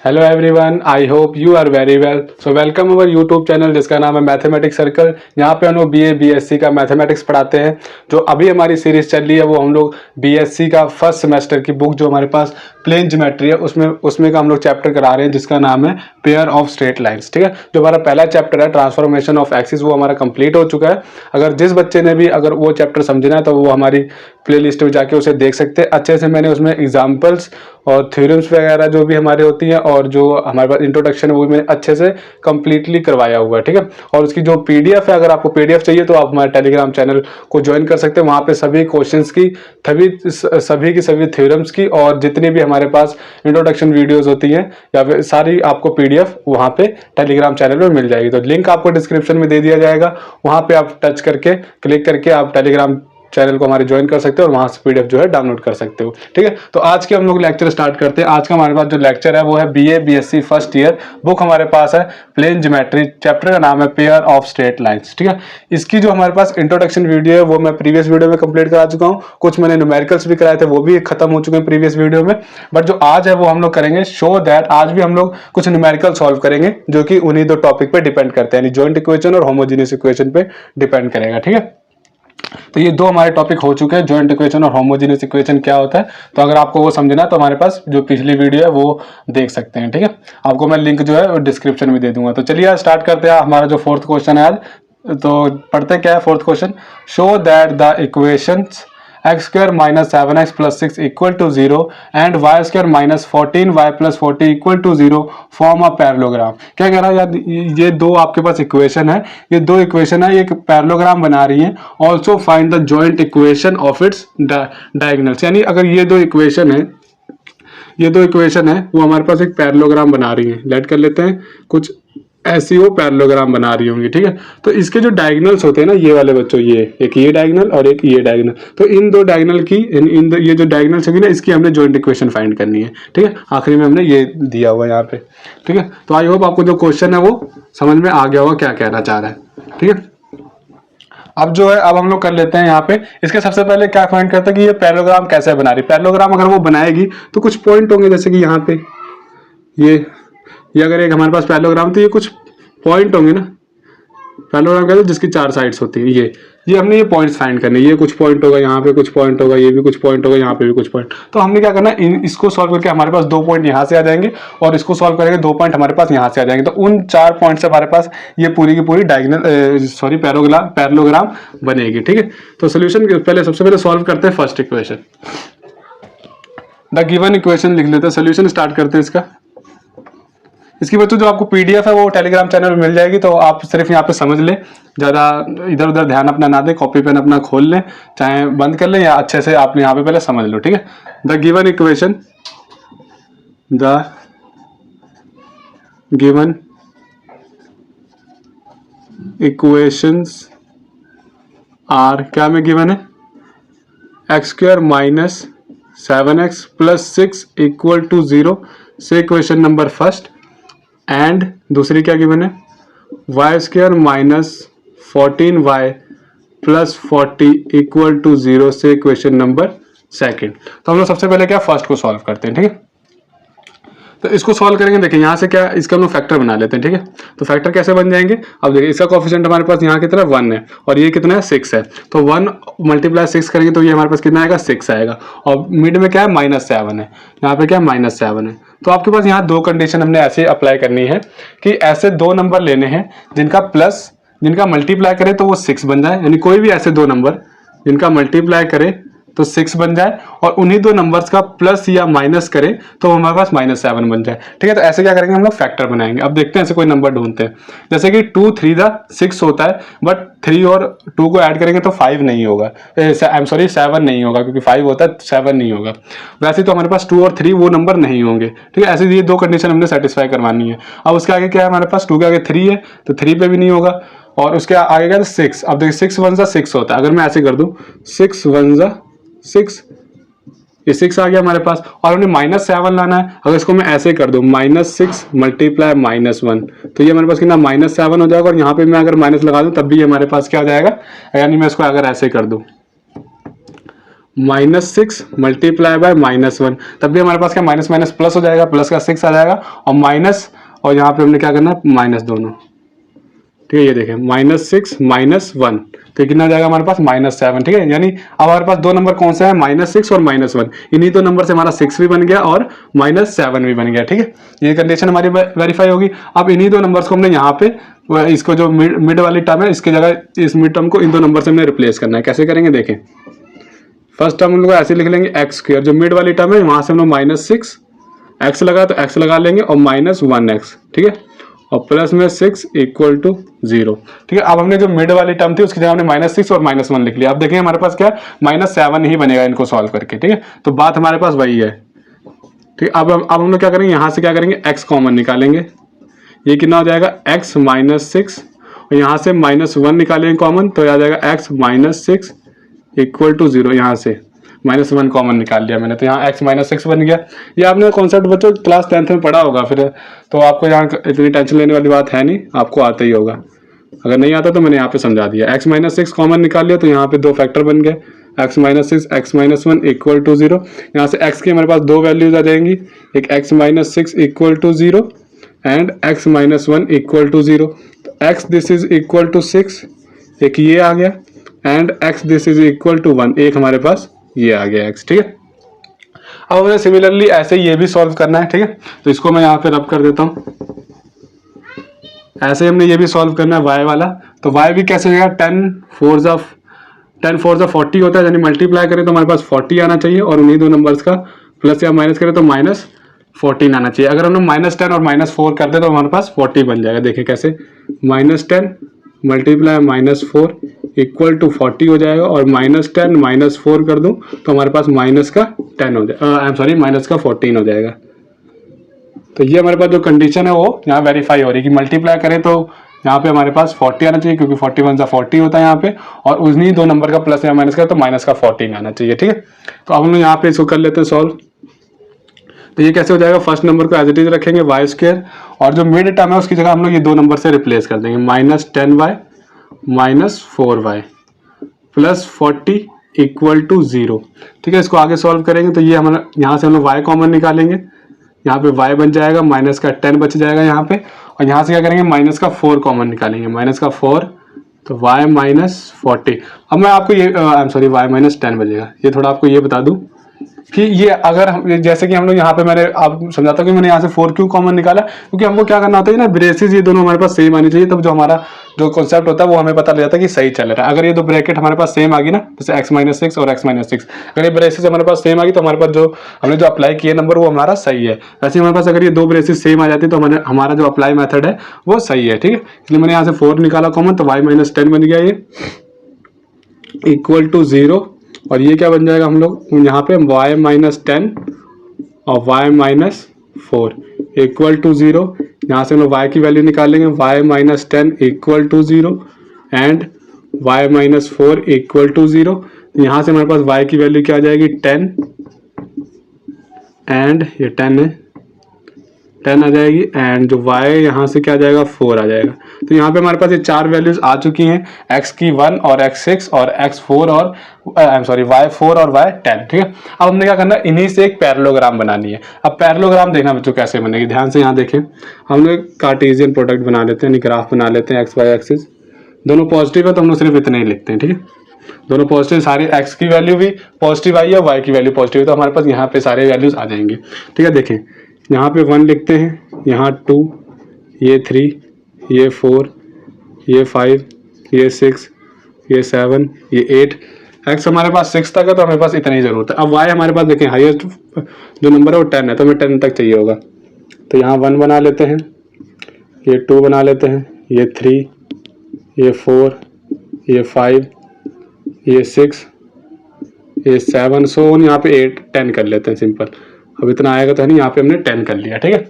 Hello everyone, I hope you are very well. So welcome our YouTube channel जिसका नाम है mathematics circle. यहाँ पे हम लोग बीए बीएससी का मैथमेटिक्स पढ़ाते हैं। जो अभी हमारी सीरीज चल रही है वो हम लोग बीएससी का फर्स्ट सेमेस्टर की बुक जो हमारे पास प्लेन ज्योमेट्री है उसमें का हम लोग चैप्टर करा रहे हैं जिसका नाम है पेयर ऑफ स्ट्रेट लाइन्स। ठीक है, जो हमारा पहला चैप्टर है ट्रांसफॉर्मेशन ऑफ एक्सिस वो हमारा कंप्लीट हो चुका है। अगर जिस बच्चे ने भी अगर वो चैप्टर समझना है तो वो हमारी प्ले लिस्ट में जाके उसे देख सकते हैं। अच्छे से मैंने उसमें एग्जाम्पल्स और थ्योरम्स वगैरह जो भी हमारे होती हैं और जो हमारे पास इंट्रोडक्शन है वो भी मैंने अच्छे से कंप्लीटली करवाया हुआ है। ठीक है, और उसकी जो पीडीएफ है, अगर आपको पीडीएफ चाहिए तो आप हमारे टेलीग्राम चैनल को ज्वाइन कर सकते हैं। वहाँ पे सभी क्वेश्चंस की सभी थ्योरम्स की और जितनी भी हमारे पास इंट्रोडक्शन वीडियोस होती हैं या फिर सारी आपको पीडीएफ वहाँ पे टेलीग्राम चैनल में मिल जाएगी। तो लिंक आपको डिस्क्रिप्शन में दे दिया जाएगा, वहाँ पे आप टच करके क्लिक करके आप टेलीग्राम चैनल को हमारे ज्वाइन कर सकते हो और वहां से पीडीएफ जो है डाउनलोड कर सकते हो। ठीक है, तो आज के हम लोग लेक्चर स्टार्ट करते हैं। आज का हमारे पास जो लेक्चर है वो है BA BSc first year. Book हमारे पास है प्लेन ज्योमेट्री, चैप्टर का नाम है पेयर ऑफ स्ट्रेट लाइन्स। ठीक है, इसकी जो हमारे पास इंट्रोडक्शन वीडियो है वो मैं प्रीवियस वीडियो में कंप्लीट करा चुका हूँ। कुछ मैंने न्यूमेरिकल्स भी कराए थे, वो भी खत्म हो चुके हैं प्रीवियस वीडियो में। बट जो आज है वो हम लोग करेंगे शो दैट आज भी हम लोग कुछ न्यूमेरिकल सॉल्व करेंगे जो कि उन्हीं दो टॉपिक पे डिपेंड करते हैं, यानी जॉइंट इक्वेशन और होमोजेनियस इक्वेशन पे डिपेंड करेगा। ठीक है, तो ये दो हमारे टॉपिक हो चुके हैं, जॉइंट इक्वेशन और होमोजेनियस इक्वेशन क्या होता है। तो अगर आपको वो समझना है तो हमारे पास जो पिछली वीडियो है वो देख सकते हैं। ठीक है, आपको मैं लिंक जो है डिस्क्रिप्शन में दे दूंगा। तो चलिए स्टार्ट करते हैं। हमारा जो फोर्थ क्वेश्चन है आज, तो पढ़ते क्या है fourth question. Show that the equations x square minus 7x plus 6 equal to 0 and y square minus 14y plus 40 equal to 0 form a parallelogram. क्या कह रहा है यार, ये दो आपके पास इक्वेशन है, ये दो इक्वेशन है, एक पैरेललोग्राम बना रही है। Also find the joint equation of its diagonals. यानी अगर ये दो इक्वेशन है वो हमारे पास एक पैरेललोग्राम बना रही है। लेट कर लेते हैं कुछ ऐसी वो पैरेललोग्राम बना रही होंगी। ठीक है, तो इसके जो डायगोनल्स होते हैं ना, ये वाले बच्चों, ये डायगोनल और एक ये डायगोनल, तो इन दो डायगोनल की ये जो डायगोनल्स होगी ना, इसकी हमने जॉइंट इक्वेशन फाइंड करनी है। ठीक है, आखिरी में हमने ये दिया हुआ है यहाँ पे। ठीक है, तो आई होप आपको जो क्वेश्चन है वो समझ में आ गया होगा क्या कहना चाह रहा है। ठीक है, अब जो है अब हम लोग कर लेते हैं यहाँ पे। इसके सबसे पहले क्या फाइंड करते हैं कि ये पैरेललोग्राम कैसे बना रही है। पैरेललोग्राम अगर वो बनाएगी तो कुछ पॉइंट होंगे, जैसे कि यहाँ पे ये अगर एक हमारे पास पैरेललोग्राम तो ये कुछ पॉइंट होंगे ना। पैरेललोग्राम कहते हैं जिसकी चार साइड्स होती है। ये हमने ये पॉइंट्स फाइंड करने, ये कुछ पॉइंट होगा, यहाँ पे कुछ पॉइंट होगा, ये भी कुछ पॉइंट होगा, यहाँ पे भी कुछ पॉइंट। तो हमने क्या करना है, इसको सॉल्व करके हमारे पास दो पॉइंट यहाँ से आ जाएंगे और इसको सॉल्व करेंगे दो पॉइंट हमारे पास यहाँ से आ जाएंगे। तो उन चार पॉइंट से हमारे पास ये पूरी की पूरी पैरेललोग्राम बनेगी। ठीक है, तो सोल्यूशन सबसे पहले सॉल्व करते हैं first equation. The given equation लिख लेते हैं, सोल्यूशन स्टार्ट करते हैं इसका। इसकी बच्चों जो आपको पीडीएफ है वो टेलीग्राम चैनल में मिल जाएगी, तो आप सिर्फ यहाँ पे समझ लें, ज़्यादा इधर उधर ध्यान अपना ना दें, कॉपी पेन अपना खोल लें, चाहे बंद कर लें या अच्छे से आप यहाँ पे पहले समझ लो। ठीक है, द गिवन इक्वेशंस आर, क्या में गिवन है, x square minus 7x plus 6 equal to 0 से क्वेश्चन नंबर फर्स्ट। एंड दूसरी क्या गिवन है, y square minus 14y plus 40 equal to 0 से क्वेश्चन नंबर सेकंड। तो हम लोग सबसे पहले क्या फर्स्ट को सॉल्व करते हैं। ठीक है, तो इसको सॉल्व करेंगे। देखिए यहाँ से क्या, इसका हम लोग फैक्टर बना लेते हैं। ठीक है, तो फैक्टर कैसे बन जाएंगे, अब देखिए इसका कोएफिशिएंट हमारे पास यहाँ कितना 1 है और ये कितना है 6 है। तो 1 × 6 करेंगे तो ये हमारे पास कितना आएगा 6 आएगा। और मिड में क्या है -7 है, यहाँ पे क्या है -7 है। तो आपके पास यहाँ दो कंडीशन हमने ऐसे अप्लाई करनी है कि ऐसे दो नंबर लेने हैं जिनका मल्टीप्लाई करे तो वो 6 बन जाए, यानी कोई भी ऐसे दो नंबर जिनका मल्टीप्लाई करे तो 6 बन जाए और उन्हीं दो नंबर्स का प्लस या माइनस करें तो हमारे पास -7 बन जाए। ठीक है, तो ऐसे क्या करेंगे हम लोग फैक्टर बनाएंगे। अब देखते हैं ऐसे कोई नंबर ढूंढते हैं, जैसे कि 2 3 6 होता है, बट 3 और 2 को ऐड करेंगे तो 5 नहीं होगा, 7 नहीं होगा, क्योंकि 5 होता है 7 नहीं होगा। वैसे तो हमारे पास 2 और 3 वो नंबर नहीं होंगे। ठीक है, ऐसे ये दो कंडीशन हमने सेटिस्फाई करवानी है। अब उसके आगे क्या है, हमारे पास 2 के आगे 3 है तो 3 पे भी नहीं होगा, और उसके आगे क्या है 6। अब देखिए 6 1 6 होता है, अगर मैं ऐसे कर दूं 6 1 6, ये 6 आ गया हमारे पास, और हमने -7 लाना है। अगर इसको मैं ऐसे कर दूं -6 मल्टीप्लाई -1, तो ये हमारे पास कितना -7 हो जाएगा, और यहाँ पे मैं अगर माइनस लगा दूं तब भी हमारे पास क्या हो जाएगा, यानी मैं इसको अगर ऐसे कर दूं -6 मल्टीप्लाई बाय -1, तब भी हमारे पास क्या माइनस माइनस प्लस हो जाएगा, प्लस का 6 आ जाएगा और माइनस, और यहाँ पे हमने क्या करना है माइनस दोनों, ठीक है। ये देखें -6 -1, तो कितना आ जाएगा हमारे पास -7, ठीक है। यानी अब हमारे पास दो नंबर कौन से हैं, -6 और -1, इन्हीं दो नंबर से हमारा 6 भी बन गया और -7 भी बन गया, ठीक है। ये कंडीशन हमारी वेरीफाई होगी। अब इन्हीं दो नंबर्स को हमने यहाँ पे इसको जो मिड वाली टर्म है इसकी जगह इस मिड टर्म को इन दो नंबर से हमने रिप्लेस करना है। कैसे करेंगे देखें, फर्स्ट टर्म हम लोग ऐसे लिख लेंगे x², जो मिड वाली टर्म है वहां से हम लोग -6 x लगा तो x लगा लेंगे और -1x, ठीक है, और प्लस में 6 = 0, ठीक है। अब हमने जो मिड वाली टर्म थी उसकी जगह हमने -6 और -1 लिख लिया। अब देखें हमारे पास क्या -7 ही बनेगा इनको सॉल्व करके, ठीक है। तो बात हमारे पास वही है, ठीक है। अब हम लोग क्या करेंगे, यहाँ से क्या करेंगे x कॉमन निकालेंगे। ये कितना हो जाएगा x -6, और यहाँ से -1 निकालेंगे कॉमन तो आ जाएगा x -6 = 0। यहाँ से -1 कॉमन निकाल लिया मैंने, तो यहाँ x -6 बन गया। ये आपने कॉन्सेप्ट बच्चों क्लास 10th में पढ़ा होगा, फिर तो आपको यहाँ इतनी टेंशन लेने वाली बात है नहीं, आपको आता ही होगा। अगर नहीं आता तो मैंने यहाँ पे समझा दिया। x -6 कॉमन निकाल लिया तो यहाँ पे दो फैक्टर बन गए, x -6 x -1 = 0। यहाँ से x की हमारे पास दो वैल्यूज आ जाएंगी, एक x -6 = 0 एंड x -1 = 0। तो x this is equal to 6, एक ये आ गया, and x this is equal to 1, एक हमारे पास ये आ गया x, ठीक है। अब हमें सिमिलरली ऐसे ये भी सॉल्व करना है, ठीक है। तो इसको मैं यहाँ पे रब कर देता हूँ, ऐसे हमने ये भी सॉल्व करना है y वाला। तो y भी कैसे हो जाएगा, 10 4 जा 40 होता है, यानी मल्टीप्लाई करें तो हमारे पास 40 आना चाहिए, और उन्हीं दो नंबर्स का प्लस या माइनस करें तो -14 आना चाहिए। अगर हम लोग -10 और -4 कर दे तो हमारे पास 40 बन जाएगा। देखें कैसे, -10 मल्टीप्लाई -4 = 40 हो जाएगा, और -10 -4 कर दूं तो हमारे पास -10 हो जाएगा, -14 हो जाएगा। तो ये हमारे पास जो कंडीशन है वो यहाँ वेरीफाई हो रही है कि मल्टीप्लाई करें तो यहाँ पे हमारे पास 40 आना चाहिए, क्योंकि 41 सा 40 होता है यहाँ पे, और उन्हीं दो नंबर का प्लस या माइनस करें तो -14 आना चाहिए, ठीक है। तो अब हम लोग यहाँ पे इसको कर लेते हैं सॉल्व। तो ये कैसे हो जाएगा, फर्स्ट नंबर को एज इट इज रखेंगे y², और जो मिड टर्म है उसकी जगह हम लोग ये दो नंबर से रिप्लेस कर देंगे, -10y -4y प्लस 40 = 0, ठीक है। इसको आगे सॉल्व करेंगे तो ये हमारा यहाँ से हम लोग y कॉमन निकालेंगे, यहाँ पे y बन जाएगा, -10 बच जाएगा यहाँ पे, और यहाँ से क्या करेंगे -4 कॉमन निकालेंगे, -4 तो y -40। अब मैं आपको ये y -10 बचेगा। ये थोड़ा आपको ये बता दूं कि ये अगर हम जैसे कि हम लोग यहाँ पे मैंने आप समझाता कि मैंने यहाँ से 4 क्यों कॉमन निकाला, क्योंकि हमको क्या करना होता है ना, ब्रेसेस ये दोनों हमारे पास सेम आनी चाहिए, तब जो हमारा जो कॉन्सेप्ट होता है वो हमें पता लग जाता है कि सही चल रहा है। अगर ये दो ब्रैकेट हमारे पास सेम आ गई ना, जैसे x -6 और x -6, अगर ये ब्रेसेस हमारे पास सेम आ गई तो हमारे पास जो हमने जो अप्लाई किया नंबर वो हमारा सही है। वैसे हमारे पास अगर ये दो ब्रेसेस सेम आ जाती है तो हमारा जो अप्लाई मेथड है वो सही है, ठीक है। इसलिए मैंने यहाँ से 4 निकाला कॉमन, तो y -10 बन गया, ये = 0, और ये क्या बन जाएगा हम लोग यहाँ पे y -10 और y -4 = 0। यहाँ से हम लोग y की वैल्यू निकालेंगे, y -10 = 0 एंड y -4 = 0। यहाँ से हमारे पास y की वैल्यू क्या आ जाएगी 10, एंड ये 10 आ जाएगी, एंड जो y यहाँ से क्या आ जाएगा 4 आ जाएगा। तो यहाँ पे हमारे पास ये चार वैल्यूज आ चुकी हैं, x की 1 और x6 और x4 और y4 और y10, ठीक है। अब हमने क्या करना है, इन्हीं से एक पैरेललोग्राम बनानी है। अब पैरेललोग्राम देखना बच्चों कैसे बनेगी, ध्यान से यहाँ देखें। हम लोग कार्टेशियन प्रोडक्ट बना लेते हैं, ग्राफ बना लेते हैं, x y एक्सिस दोनों पॉजिटिव है तो हम लोग सिर्फ इतने ही लिखते हैं, ठीक है। दोनों पॉजिटिव, सारी x की वैल्यू भी पॉजिटिव आई है, y की वैल्यू पॉजिटिव है, तो हमारे पास यहाँ पे सारे वैल्यूज आ जाएंगे, ठीक है। देखें यहाँ पे 1 लिखते हैं, यहाँ 2, ये 3, ये 4, ये 5, ये 6, ये 7, ये 8। x हमारे पास 6 तक है तो हमारे पास इतनी ही जरूरत है। अब y हमारे पास देखें हाईएस्ट जो नंबर है वो 10 है, तो हमें 10 तक चाहिए होगा। तो यहाँ 1 बना लेते हैं, ये 2 बना लेते हैं, ये 3, ये 4, ये 5, ये 6, ये 7, सो यहाँ पे 8 10 कर लेते हैं सिंपल। अब इतना आएगा तो है नहीं, यहाँ पे हमने 10 कर लिया, ठीक है,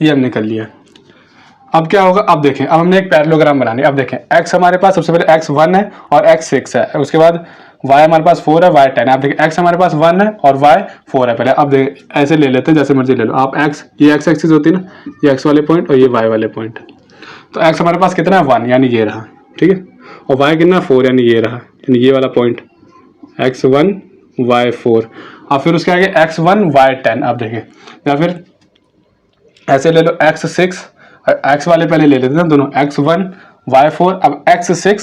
ये हमने कर लिया। अब क्या होगा, अब देखें, अब हमने एक पैरेललोग्राम बनानी है। अब देखें x हमारे पास सबसे पहले x 1 है और x 6 है, उसके बाद y हमारे पास 4 है, y 10 है। अब देखें x हमारे पास 1 है और y 4 है पहले। अब देखें ऐसे ले लेते हैं, जैसे मर्जी ले लो आप x, ये x एक्सिस होती है ना, ये x वाले पॉइंट और ये y वाले पॉइंट। तो x हमारे पास कितना है 1, यानी ये रहा, ठीक है, और y कितना 4, यानी ये रहा, यानी ये वाला पॉइंट x1 y4। अब फिर उसके आगे x1 y10। अब देखिए, या फिर ऐसे ले लो x6, x वाले पहले ले लेते हैं दोनों, x1 y4। अब x6,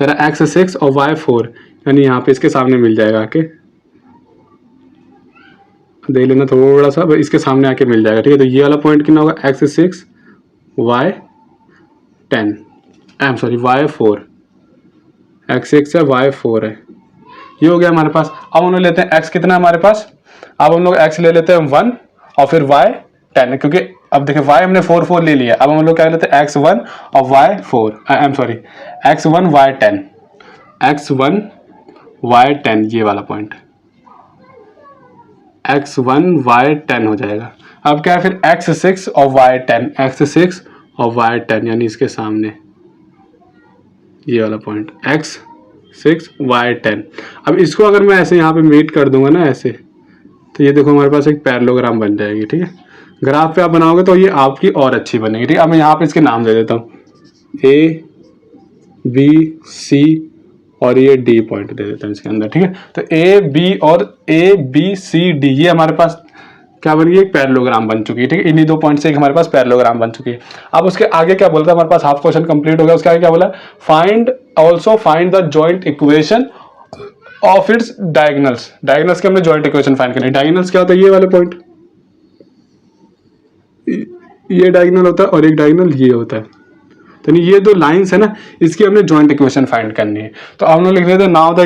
जरा x6 और y4 यानी यहाँ पे इसके सामने मिल जाएगा आके, देख लेना थोड़ा सा, इसके सामने आके मिल जाएगा, ठीक है। तो ये वाला पॉइंट कितना होगा, x6 y10, sorry y4, x6 है y4 है, ये हो गया हमारे पास। अब हम लोग लेते हैं x कितना है हमारे पास, अब हम लोग x ले लेते हैं 1 और फिर y10, क्योंकि अब देखिए y हमने 4 ले लिया, अब हम लोग क्या लेते हैं x1 और y4, sorry x1 y10, x1 y10 ये वाला पॉइंट x1 y10 हो जाएगा। अब क्या है फिर x6 और y10, x6 और y10 यानी इसके सामने ये वाला पॉइंट x6 y10। अब इसको अगर मैं ऐसे यहाँ पे मीट कर दूंगा ना ऐसे, तो ये देखो हमारे पास एक पैरेललोग्राम बन जाएगी, ठीक है। ग्राफ पे आप बनाओगे तो ये आपकी और अच्छी बनेगी, ठीक है। अब मैं यहाँ पे इसके नाम दे देता हूँ, A B C और ये D पॉइंट दे देता हूँ इसके अंदर, ठीक है। तो A B C D ये हमारे पास क्या बन गई, एक पैरेललोग्राम बन चुकी है, ठीक है। इन्हीं दो पॉइंट से एक हमारे पास पैरेललोग्राम बन चुकी है। अब उसके आगे क्या बोलता है, हमारे पास हाफ क्वेश्चन कंप्लीट हो गया। उसके आगे क्या बोला, find the joint equation of its diagonals. Diagonals के हमने जॉइंट इक्वेशन फाइंड करनी है। डायगोनल्स क्या होता है, ये वाले पॉइंट, ये डायगोनल होता है और एक डायगोनल ये होता है, तो ये दो लाइंस है ना, इसकी हमने जॉइंट इक्वेशन फाइंड करनी है। तो अब हम लोग लिख लेते हैं नाउ द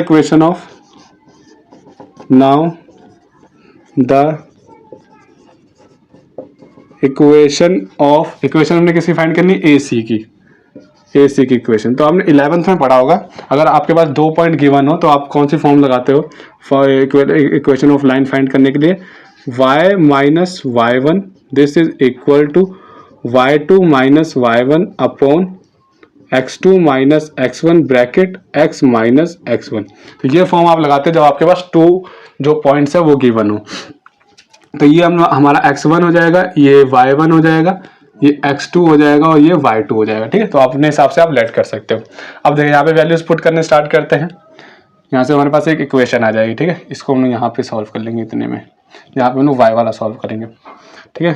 इक्वेशन हमने किसकी फाइंड करनी, AC की इक्वेशन। तो आपने 11th में पढ़ा होगा, अगर आपके पास 2 पॉइंट गिवन हो तो आप कौन सी फॉर्म लगाते हो for equation of line find करने के लिए, y minus y1 this is equal to y2 minus y1 upon x2 minus x1 bracket x minus x1। तो ये फॉर्म आप लगाते हैं जब आपके पास 2 जो पॉइंट्स है वो गिवन हो। तो ये हमारा x1 हो जाएगा, ये y1 हो जाएगा, ये x2 हो जाएगा और ये y2 हो जाएगा, ठीक है। तो अपने हिसाब से आप लेट कर सकते हो। अब देखिए यहाँ पे वैल्यूज पुट करने स्टार्ट करते हैं। यहाँ से हमारे पास एक इक्वेशन आ जाएगी, ठीक है। इसको हम यहाँ पे सॉल्व कर लेंगे इतने में, यहाँ पे हम लोग y वाला सॉल्व करेंगे, ठीक है।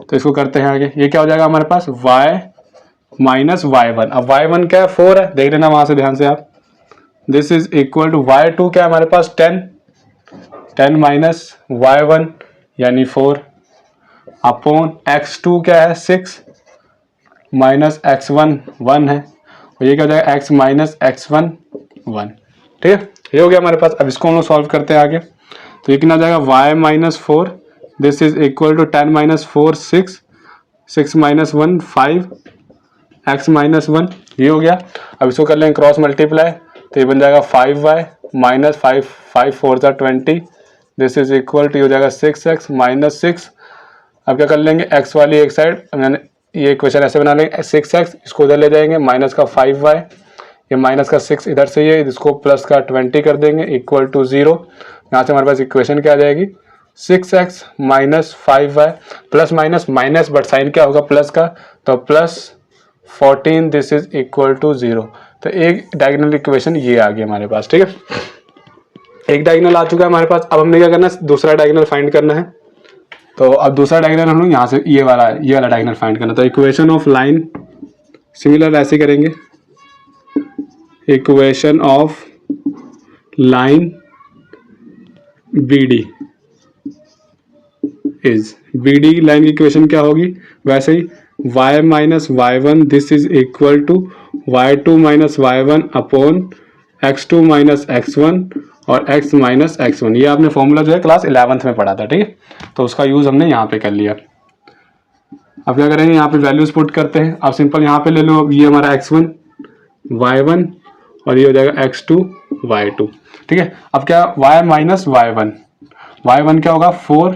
तो इसको करते हैं आगे, ये क्या हो जाएगा हमारे पास, y माइनस y1। अब y1 क्या है, 4 है, देख लेना वहां से ध्यान से आप। This is equal to y2 क्या है हमारे पास, 10 माइनस y1 यानी 4 अपॉन x2 क्या है, 6 माइनस x1 1 है, और ये क्या हो जाएगा x माइनस x1 1, ठीक है। ये हो गया हमारे पास। अब इसको हम लोग सॉल्व करते हैं आगे। तो ये कितना जाएगा, y minus 4 this is equal to 10 minus 4 6 minus 1 5 x minus 1, ये हो गया। अब इसको कर लेंगे क्रॉस मल्टीप्लाई, तो ये बन जाएगा 5y minus 5 4 20 this is equal to, हो जाएगा 6x माइनस 6। अब क्या कर लेंगे, x वाली एक साइड, मैंने ये इक्वेशन ऐसे बना लेंगे, 6x इसको उधर ले जाएंगे, माइनस का 5y, ये माइनस का 6 इधर से ये इसको प्लस का 20 कर देंगे इक्वल टू 0। यहाँ से हमारे पास इक्वेशन क्या आ जाएगी, 6x minus 5y plus minus minus, but sign क्या होगा प्लस का, तो plus 14 this is equal to 0। तो एक डायगोनल इक्वेशन ये आ गई हमारे पास, ठीक है। एक डायगोनल आ चुका है हमारे पास। अब हमने क्या करना है, दूसरा डायगोनल फाइंड करना है। तो अब दूसरा डायगोनल हम लोग यहाँ से ये वाला डायगोनल फाइंड करना। तो इक्वेशन ऑफ लाइन सिमिलर ऐसे करेंगे, equation of line BD is, BD line की इक्वेशन क्या होगी, वैसे ही y minus y1 this is equal to y2 minus y1 upon x2 minus x1 और x माइनस x1। ये आपने फॉर्मूला जो है क्लास 11th में पढ़ा था, ठीक है। तो उसका यूज हमने यहाँ पे कर लिया। अब क्या करेंगे, यहाँ पे वैल्यूज पुट करते हैं। अब सिंपल यहाँ पे ले लो, अब ये हमारा x1 y1 और ये हो जाएगा x2 y2, ठीक है। अब क्या, y माइनस y1 क्या होगा 4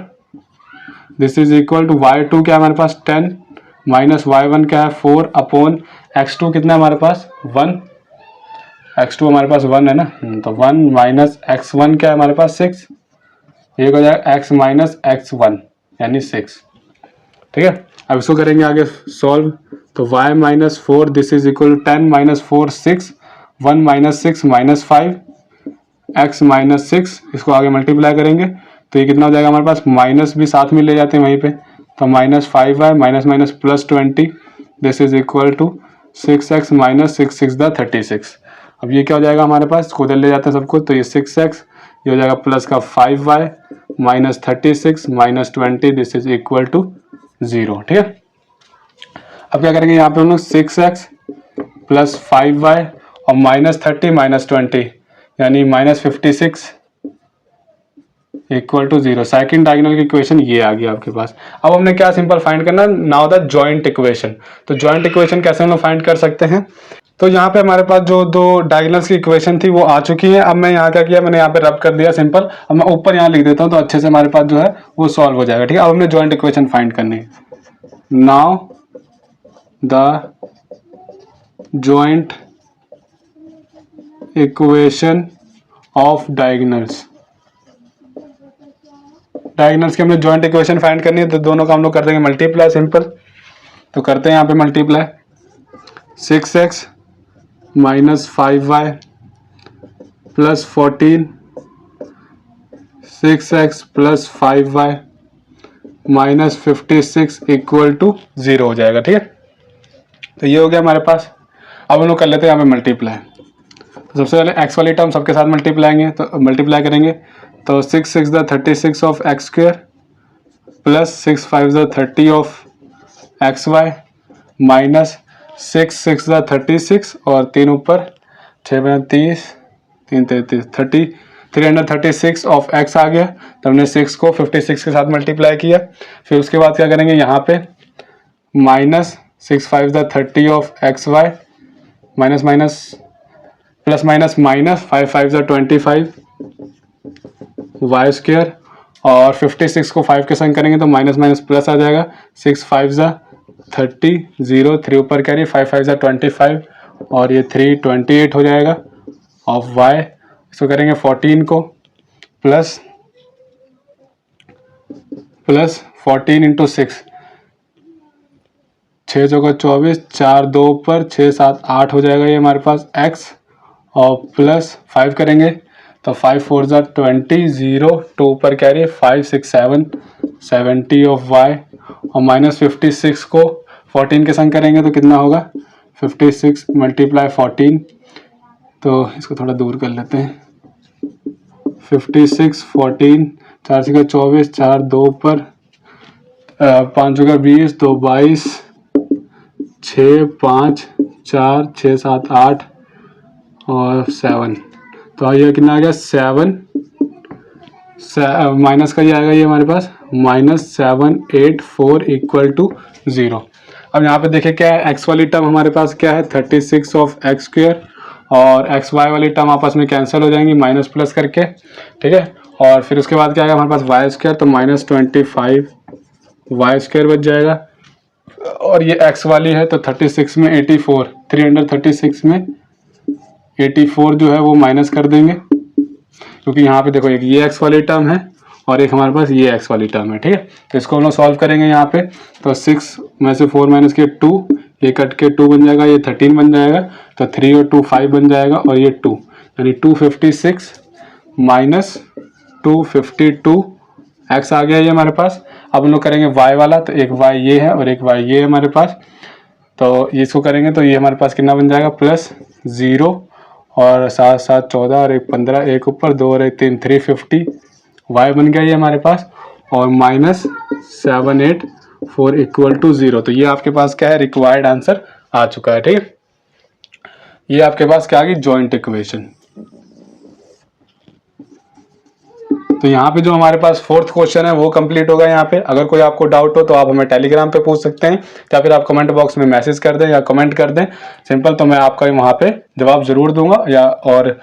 this is equal to y2 क्या है हमारे पास 10 माइनस y1 क्या है 4 अपॉन x2 कितना है हमारे पास 1, x2 हमारे पास 1 है ना, तो 1 माइनस x1 क्या है हमारे पास 6, ये हो जाएगा x माइनस x1 यानी 6, ठीक है। अब इसको करेंगे आगे सॉल्व। तो y minus 4 this is equal to 10 minus 4 6 1 minus 6 minus 5 x minus 6, इसको आगे मल्टीप्लाई करेंगे तो ये कितना हो जाएगा हमारे पास, माइनस भी साथ में ले जाते हैं वहीं पे, तो -5y minus minus plus 20, this is equal to 6x minus 6 द 36। अब ये क्या हो जाएगा हमारे पास, इसको उधर ले जाते हैं सबको, तो ये 6x, ये हो जाएगा प्लस का 5y minus 36 minus 20, this is equal to 0। ठीक है, अब क्या करेंगे यहाँ पे हम लोग 6x प्लस 5y और -30 माइनस 20 यानी -56 इक्वल टू 0। सेकंड डायगोनल की इक्वेशन ये आ गया आपके पास। अब हमने क्या सिंपल फाइंड करना, नाउ द जॉइंट इक्वेशन। तो जॉइंट इक्वेशन कैसे हम लोग फाइंड कर सकते हैं, तो यहाँ पे हमारे पास जो दो डायगोनल्स की इक्वेशन थी वो आ चुकी है। अब मैं यहाँ क्या किया, मैंने यहाँ पे रब कर दिया सिंपल। अब मैं ऊपर यहाँ लिख देता हूँ तो अच्छे से हमारे पास जो है वो सॉल्व हो जाएगा। ठीक है, अब हमने जॉइंट इक्वेशन फाइंड करनी है। Now the joint equation of diagonals, diagonals की हमने जॉइंट इक्वेशन फाइंड करनी है, तो दोनों का हम लोग कर देंगे मल्टीप्लाई सिंपल। तो करते हैं यहाँ पे multiply, 6x minus 5y plus 14, 6x plus 5y minus 56 equal to 0 हो जाएगा। ठीक है, तो ये हो गया हमारे पास। अब हम लोग कर लेते हैं यहाँ पे मल्टीप्लाई। तो सबसे पहले x वाली टर्म सबके साथ मल्टीप्लाई करेंगे, तो 6 6 द 36 ऑफ एक्स स्क्वायर प्लस 6 5 द 30 ऑफ एक्स वाई माइनस 6 6 द 36 और 3 ऊपर 6 30 3 33 30 336 ऑफ एक्स आ गया। तो हमने 6 को 56 के साथ मल्टीप्लाई किया। फिर उसके बाद क्या करेंगे, यहाँ पे माइनस 6 5 द 30 of x y minus minus plus minus minus 5 5 द 25 वाई स्क्वायर और 56 को 5 के संग करेंगे तो माइनस माइनस प्लस आ जाएगा। 6 5 ज़ा 30 0 3 ऊपर कैरी 5 5 ज़ा 25 और ये 3 28 हो जाएगा ऑफ y। इसको करेंगे 14 को प्लस 14 इंटू 6 6 चौका 24 4 2 ऊपर 6 7 8 हो जाएगा ये हमारे पास x और प्लस 5 करेंगे तो 5 4 ज़ा 20 0 2 ऊपर कैरी 5 6 7 70 ऑफ y और माइनस 56 को 14 के संग करेंगे तो कितना होगा 56 मल्टीप्लाई 14। तो इसको थोड़ा दूर कर लेते हैं। 56 14 4 से 24 4 2 पर 5 का 20 2 22 6 5 4 6 7 8 और 7। तो ये कितना आ गया 7 माइनस का ये आएगा ये हमारे पास -784 इक्वल टू 0। अब यहाँ पे देखिए क्या है, x वाली टर्म हमारे पास क्या है 36 ऑफ एक्स स्क्वायर और एक्स वाई वाली टर्म आपस में कैंसिल हो जाएंगी माइनस प्लस करके। ठीक है, और फिर उसके बाद क्या आएगा हमारे पास वाई स्क्वायर तो -25 वाई स्क्वायर बच जाएगा और ये x वाली है तो 36 में 84 336 में 84 जो है वो माइनस कर देंगे क्योंकि यहाँ पे देखो एक ये x वाली टर्म है और एक हमारे पास ये x वाली टर्म है। ठीक है, तो इसको हम लोग सॉल्व करेंगे यहाँ पे तो 6 में से 4 माइनस के 2 ये कट के 2 बन जाएगा, ये 13 बन जाएगा तो 3 और 2 5 बन जाएगा और ये 2 यानी 256 माइनस 252 x आ गया ये हमारे पास। अब हम लोग करेंगे y वाला तो एक y ये है और एक y ये है हमारे पास, तो इसको करेंगे तो ये हमारे पास कितना बन जाएगा +0 और 7 7 14 और 1 15 1 ऊपर 2 और 1 3 350 y बन गया ये हमारे पास और -784 इक्वल टू 0। तो ये आपके पास क्या है रिक्वायर्ड आंसर आ चुका है। ठीक है, ये आपके पास क्या आ गई जॉइंट इक्वेशन। तो यहाँ पे जो हमारे पास फोर्थ क्वेश्चन है वो कंप्लीट होगा। यहाँ पे अगर कोई आपको डाउट हो तो आप हमें टेलीग्राम पे पूछ सकते हैं या फिर आप कमेंट बॉक्स में मैसेज कर दें या कमेंट कर दें सिंपल, तो मैं आपका वहाँ पे जवाब ज़रूर दूंगा या और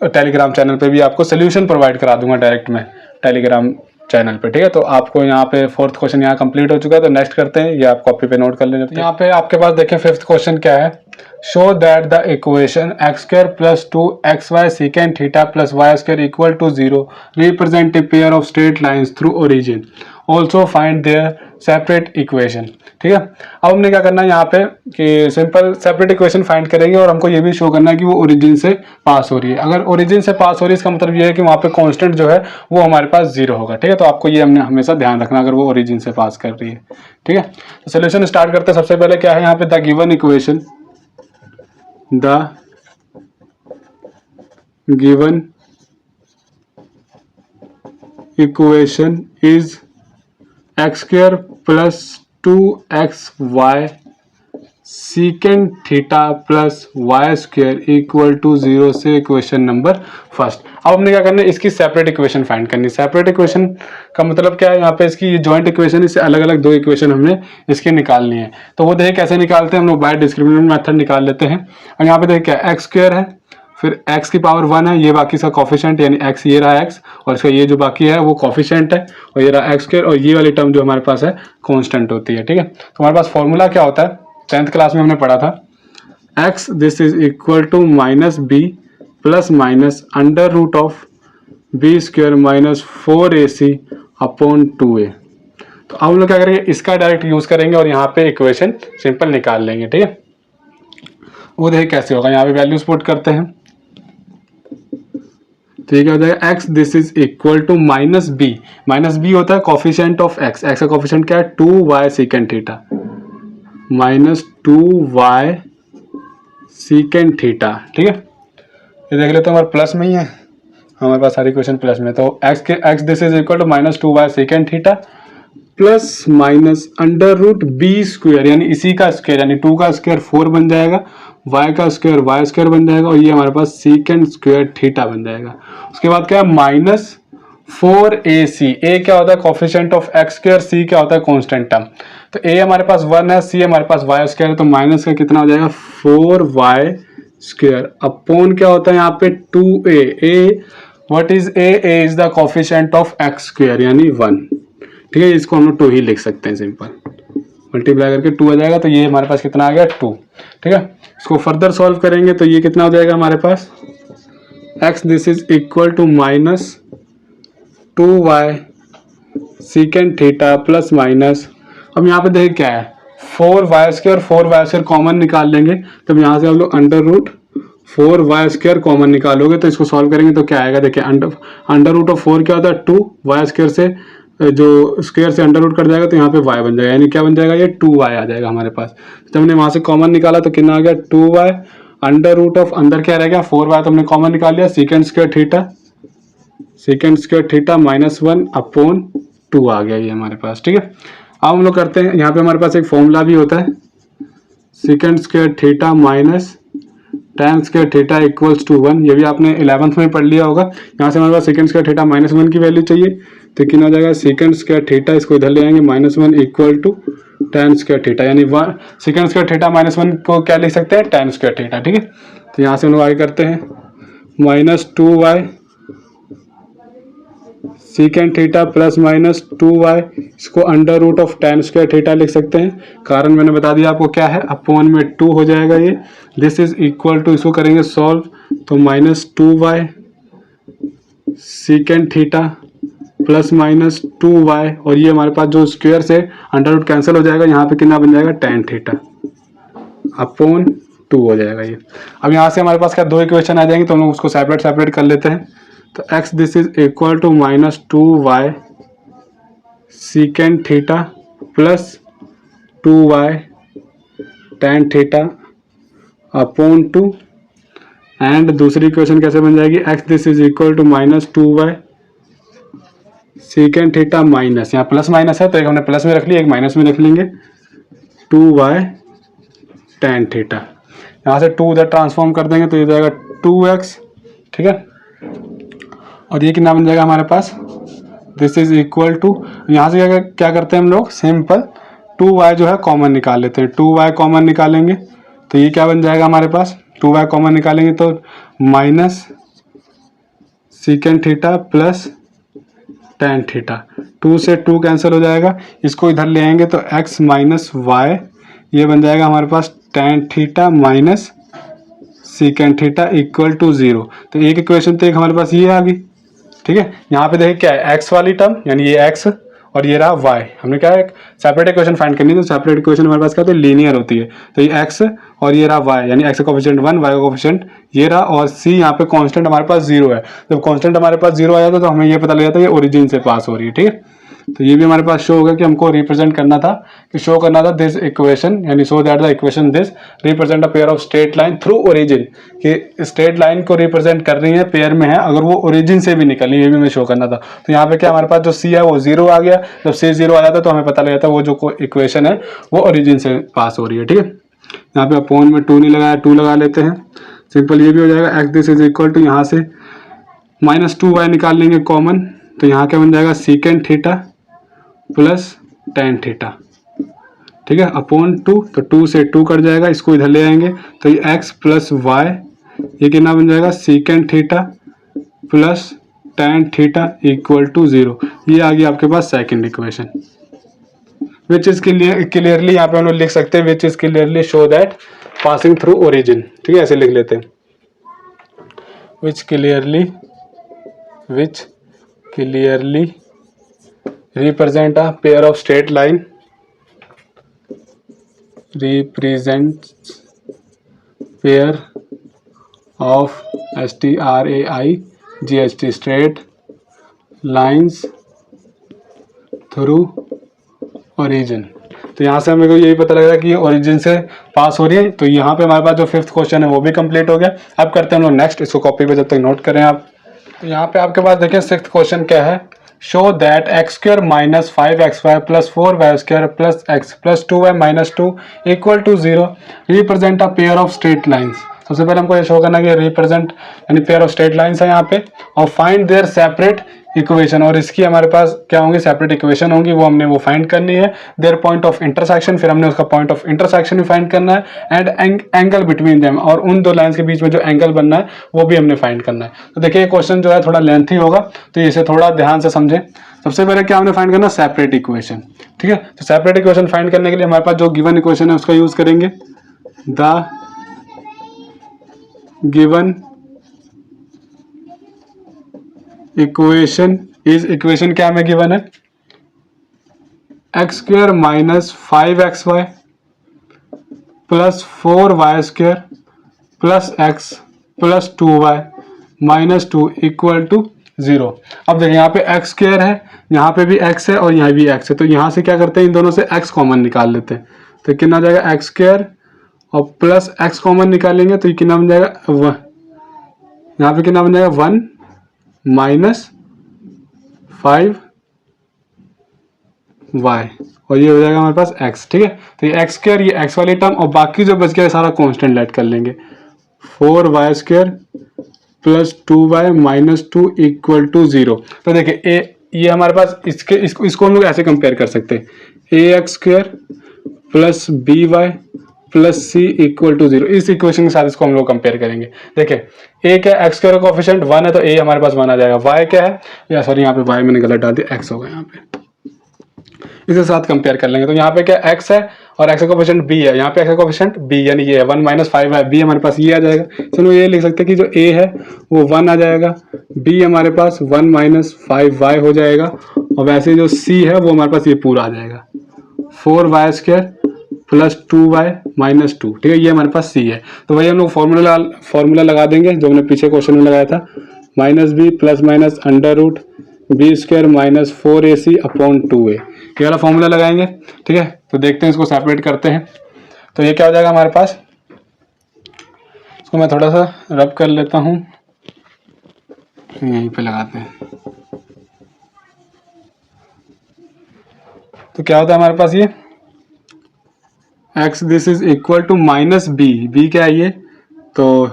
टेलीग्राम चैनल पे भी आपको सोल्यूशन प्रोवाइड करा दूंगा डायरेक्ट में टेलीग्राम चैनल पे। ठीक है, तो आपको यहाँ पे फोर्थ क्वेश्चन यहाँ कंप्लीट हो चुका है तो नेक्स्ट करते हैं, ये आप कॉपी पे नोट कर लेते हैं। यहाँ पे आपके पास देखिए फिफ्थ क्वेश्चन क्या है, show that the equation x² + 2xy secant theta + y² equal to 0 represent a pair of straight lines through origin also find their separate equation. ठीक है, अब हमने क्या करना है यहाँ पे कि सिंपल सेपरेट इक्वेशन फाइंड करेंगे और हमको ये भी शो करना है कि वो ओरिजिन से पास हो रही है। अगर ओरिजिन से पास हो रही है इसका मतलब ये है कि वहाँ पे कांस्टेंट जो है वो हमारे पास जीरो होगा। ठीक है, तो आपको ये हमने हमेशा ध्यान रखना अगर वो ओरिजिन से पास कर रही है। ठीक है, तो सोल्यूशन स्टार्ट करते हैं। सबसे पहले क्या है यहाँ पे, the given equation is x square plus 2xy secant theta plus y square equal to 0 से इक्वेशन नंबर फर्स्ट। अब हमने क्या करना है, इसकी सेपरेट इक्वेशन फाइंड करनी है। सेपरेट इक्वेशन का मतलब क्या है, यहाँ पे इसकी जॉइंट इक्वेशन, इससे अलग अलग दो इक्वेशन हमने इसकी निकालनी है। तो वो देखिए कैसे निकालते हैं हम लोग, बाय डिस्क्रिमिनेंट मेथड निकाल लेते हैं। और यहाँ पे देखिए क्या एक्स स्क्वायर है, फिर x की पावर 1 है, ये बाकी इसका कॉफिशिएंट यानी x, ये रहा x और इसका ये जो बाकी है वो कॉफिशिएंट है, और ये रहा एक्स स्क्वायर और ये वाली टर्म जो हमारे पास है कांस्टेंट होती है। ठीक है, तो हमारे पास फॉर्मूला क्या होता है, 10th क्लास में हमने पढ़ा था, x this is equal to minus B plus minus under root of b square minus 4ac upon 2a। तो अब हम लोग क्या करेंगे, इसका डायरेक्ट यूज करेंगे और यहाँ पे इक्वेशन सिंपल निकाल लेंगे। ठीक है, वो देखिए कैसे होगा, यहाँ पे वैल्यूज पुट करते हैं। तो ये क्या हो जाएगा, x this is equal to minus B होता है कॉफिशिएंट ऑफ x, x का कॉफिशिएंट क्या है 2y secant theta minus 2y secant theta. ठीक है, ये देख लेते हैं हमारे प्लस में ही है, हमारे पास सारी क्वेश्चन प्लस में। तो x this is equal to minus 2y secant theta plus minus under root B square यानी इसी का स्क्वायर यानी 2 का स्क्वायर 4 बन जाएगा, y का स्क्वायर y स्क्वायर बन जाएगा और ये हमारे पास सीकेंड स्क्वायर थीटा बन जाएगा। उसके बाद क्या है, माइनस 4ac, a क्या होता है coefficient of x square, c क्या होता है कांस्टेंट टर्म। तो a हमारे पास 1 है, c हमारे पास y स्क्वायर है, तो माइनस का कितना हो जाएगा 4y स्क्वायर अपॉन क्या होता है यहाँ पे 2a। What is a is the coefficient of x square यानी 1। ठीक है, इसको हम लोग 2 ही लिख सकते हैं, सिंपल मल्टीप्लाई करके 2 आ जाएगा। तो ये हमारे पास कितना आ गया 2। ठीक है, इसको फर्दर सॉल्व करेंगे तो ये कितना हो जाएगा हमारे पास, x this is equal to minus 2y secant theta plus minus, अब यहाँ पे देखिए क्या है 4y स्क्वायर कॉमन निकाल लेंगे, तब यहाँ से हम लोग under root 4y square common निकालोगे तो इसको सॉल्व करेंगे तो क्या आएगा, देखिए अंडर रूट ऑफ 4 क्या होता है 2, y स्क्वायर से जो स्क्वायर से अंडर रूट कर जाएगा तो यहाँ पे y बन जाएगा, यानी क्या बन जाएगा, ये 2y आ जाएगा हमारे पास। जब हमने वहां से कॉमन निकाला तो कितना आ गया 2y अंडर रूट ऑफ अंदर क्या रह गया 4y, तो हमने कॉमन निकाल लिया सीकेंड स्क्वायर थीटा माइनस 1 अपॉन 2 आ गया ये हमारे पास। ठीक है, अब हम लोग करते हैं, यहाँ पे हमारे पास एक फॉर्मूला भी होता है, secant square theta minus tan square theta equals to 1, ये भी आपने 11th में पढ़ लिया होगा। यहाँ से हमारे पास सेकंड स्क्वायर थीटा माइनस 1 की वैल्यू चाहिए, तो कितना हो जाएगा सेकंड स्क्वायर थीटा, इसको इधर ले आएंगे minus 1 equal to tan square theta, यानी सेकंड स्क्वायर थीटा माइनस 1 को क्या लिख सकते हैं tan स्क्वायर थीटा। ठीक है, तो यहाँ से हम लोग आगे करते हैं minus 2y secant theta plus minus 2y, इसको under root of tan square theta लिख सकते हैं, कारण मैंने बता दिया आपको क्या है, अपॉन में 2 हो जाएगा ये, दिस इज इक्वल टू, इसको करेंगे सॉल्व तो minus 2y secant theta plus minus 2y और ये हमारे पास जो स्क्वायर से अंडर रूट कैंसिल हो जाएगा, यहाँ पे कितना बन जाएगा tan थीटा अपॉन 2 हो जाएगा ये। अब यहाँ से हमारे पास क्या दो इक्वेशन आ जाएंगे तो हम लोग उसको सेपरेट कर लेते हैं। तो x this is equal to minus 2y secant theta plus 2y tan theta upon 2 and दूसरी इक्वेशन कैसे बन जाएगी, x this is equal to minus 2y secant theta minus, यहाँ प्लस माइनस है तो एक हमने प्लस में रख लिया, एक माइनस में रख लेंगे 2y tan थीटा, यहाँ से 2 उधर ट्रांसफॉर्म कर देंगे तो ये जाएगा 2x। ठीक है, और ये कितना बन जाएगा हमारे पास, दिस इज इक्वल टू, यहाँ से क्या करते हैं हम लोग सिंपल 2y जो है कॉमन निकाल लेते हैं, 2y कॉमन निकालेंगे तो ये क्या बन जाएगा हमारे पास, 2y कॉमन निकालेंगे तो minus secant theta plus tan theta, 2 से 2 कैंसिल हो जाएगा, इसको इधर ले आएंगे तो x माइनस वाई, ये बन जाएगा हमारे पास tan theta minus secant theta equal to 0। तो एक इक्वेशन तो एक हमारे पास ये आ गई। ठीक है, यहाँ पे देखिए क्या है x वाली टर्म यानी ये x और ये रहा y। हमने क्या है, सेपरेट इक्वेशन फाइंड करनी है, तो सेपरेट इक्वेशन हमारे पास क्या होती है, लीनियर होती है। तो ये x और ये रहा y, यानी x का कोफिशिएंट 1, y का कोफिशिएंट ये रहा, और c यहाँ पे कांस्टेंट हमारे पास 0 है। जब कांस्टेंट हमारे पास 0 आ जाता है तो हमें ये पता लग जाता है ये ओरिजिन से पास हो रही है, ठीक है। तो ये भी हमारे पास शो होगा कि हमको रिप्रेजेंट करना था, कि शो करना था दिस इक्वेशन, यानी so that the equation this represent a pair of straight line through origin, कि स्ट्रेट लाइन को रिप्रेजेंट कर रही है, पेयर में है, अगर वो ओरिजिन से भी निकली, ये भी हमें शो करना था। तो यहाँ पे क्या हमारे पास जो सी है वो 0 आ गया। जब सी 0 आ जाता है तो हमें पता लग जाता है वो जो इक्वेशन है वो ओरिजिन से पास हो रही है, ठीक है। यहाँ पे अपॉन में 2 नहीं लगाया, 2 लगा लेते हैं, सिंपल ये भी हो जाएगा। X this is equal to, यहाँ से -2y निकाल लेंगे कॉमन, तो यहाँ क्या बन जाएगा, second theta plus tan theta, ठीक है, अपॉन 2। तो 2 से 2 कट जाएगा, इसको इधर ले आएंगे तो ये x प्लस वाई, ये कितना बन जाएगा, second theta plus tan theta equal to 0। ये आ गया आपके पास second equation, which is clearly यहाँ पे हम लोग लिख सकते हैं, which is clearly show that passing through origin, ठीक है, ऐसे लिख लेते हैं, which clearly represent a pair of straight line, represents pair of STRAIGHT straight lines through origin। तो यहाँ से हमें को यही पता लग रहा है कि ये ओरिजिन से पास हो रही है। तो यहाँ पे हमारे पास जो 5th क्वेश्चन है वो भी कंप्लीट हो गया। अब करते हैं हम लोग नेक्स्ट, इसको कॉपी पे जब तक नोट करें आप। तो यहाँ पे आपके पास देखें 6th क्वेश्चन क्या है, show that X square minus 5xy plus 4y square plus x plus 2y minus 2 equal to 0 represent a pair of straight lines. सबसे पहले हमको ये शो करना कि रिप्रेजेंट यानी पेयर ऑफ स्ट्रेट लाइन्स है यहाँ पे, और फाइंड देयर सेपरेट इक्वेशन, और इसकी हमारे पास क्या होंगी, सेपरेट इक्वेशन होंगी, वो हमने वो फाइंड करनी है। देयर पॉइंट ऑफ इंटरसेक्शन, फिर हमने उसका पॉइंट ऑफ इंटरसेक्शन भी फाइंड करना है, एंड एंगल बिटवीन देम, और उन दो लाइंस के बीच में जो एंगल बनना है वो भी हमने फाइंड करना है। तो देखिए क्वेश्चन जो है थोड़ा लेंथी होगा, तो इसे थोड़ा ध्यान से समझें। सबसे पहले क्या हमने फाइंड करना, सेपरेट इक्वेशन, ठीक है। तो सेपरेट इक्वेशन फाइंड करने के लिए हमारे पास जो गिवन इक्वेशन है उसका यूज करेंगे। The given equation is, equation क्या हमें गिवन है, x square minus 5xy plus 4y square plus x plus 2y minus 2 equal to 0। अब देखिए यहाँ पे x स्क्वायर है, यहाँ पे भी x है और यहाँ भी x है, तो यहाँ से क्या करते हैं, इन दोनों से x कॉमन निकाल लेते हैं। तो कितना आ जाएगा, x स्क्वायर और प्लस x कॉमन निकालेंगे तो ये कितना बन जाएगा, यहाँ पे कितना बन जाएगा 1 माइनस 5y, और ये हो जाएगा हमारे पास x, ठीक है। तो ये x स्क्वायर, ये x वाली टर्म, और बाकी जो बच गया सारा कांस्टेंट लेट कर लेंगे। 4y square plus 2y minus 2 equal to 0। तो देखिए ये हमारे पास इसको हम लोग ऐसे कंपेयर कर सकते हैं, ax square plus by plus c equal to 0। इस इक्वेशन के साथ इसको हम लोग कंपेयर करेंगे। देखिए a क्या है, x स्क्वायर का कोफिशिएंट 1 है, तो a हमारे पास 1 आ जाएगा। y क्या है, या सॉरी यहाँ पे y मैंने गलत डाल दिया, x होगा यहाँ पे, इसके साथ कंपेयर कर लेंगे। तो यहाँ पे क्या x है और x का कोफिशिएंट b है, यहाँ पे x का कोफिशिएंट b यानी ये है 1 माइनस 5 है, b हमारे पास ये आ जाएगा। चलो ये लिख सकते हैं कि जो a है वो 1 आ जाएगा, b हमारे पास 1 माइनस 5y हो जाएगा, और वैसे जो c है वो हमारे पास ये पूरा आ जाएगा 4y square plus 2y minus 2, ठीक है, ये हमारे पास c है। तो वही हम लोग फॉर्मूला लगा देंगे जो हमने पीछे क्वेश्चन में लगाया था, minus B plus minus under root B square minus 4ac upon 2a, ये वाला फॉर्मूला लगाएंगे, ठीक है। तो देखते हैं इसको सेपरेट करते हैं। तो ये क्या हो जाएगा हमारे पास, इसको मैं थोड़ा सा रब कर लेता हूँ, यहीं पे लगाते हैं। तो क्या होता है हमारे पास, ये x this is equal to minus B क्या है ये, तो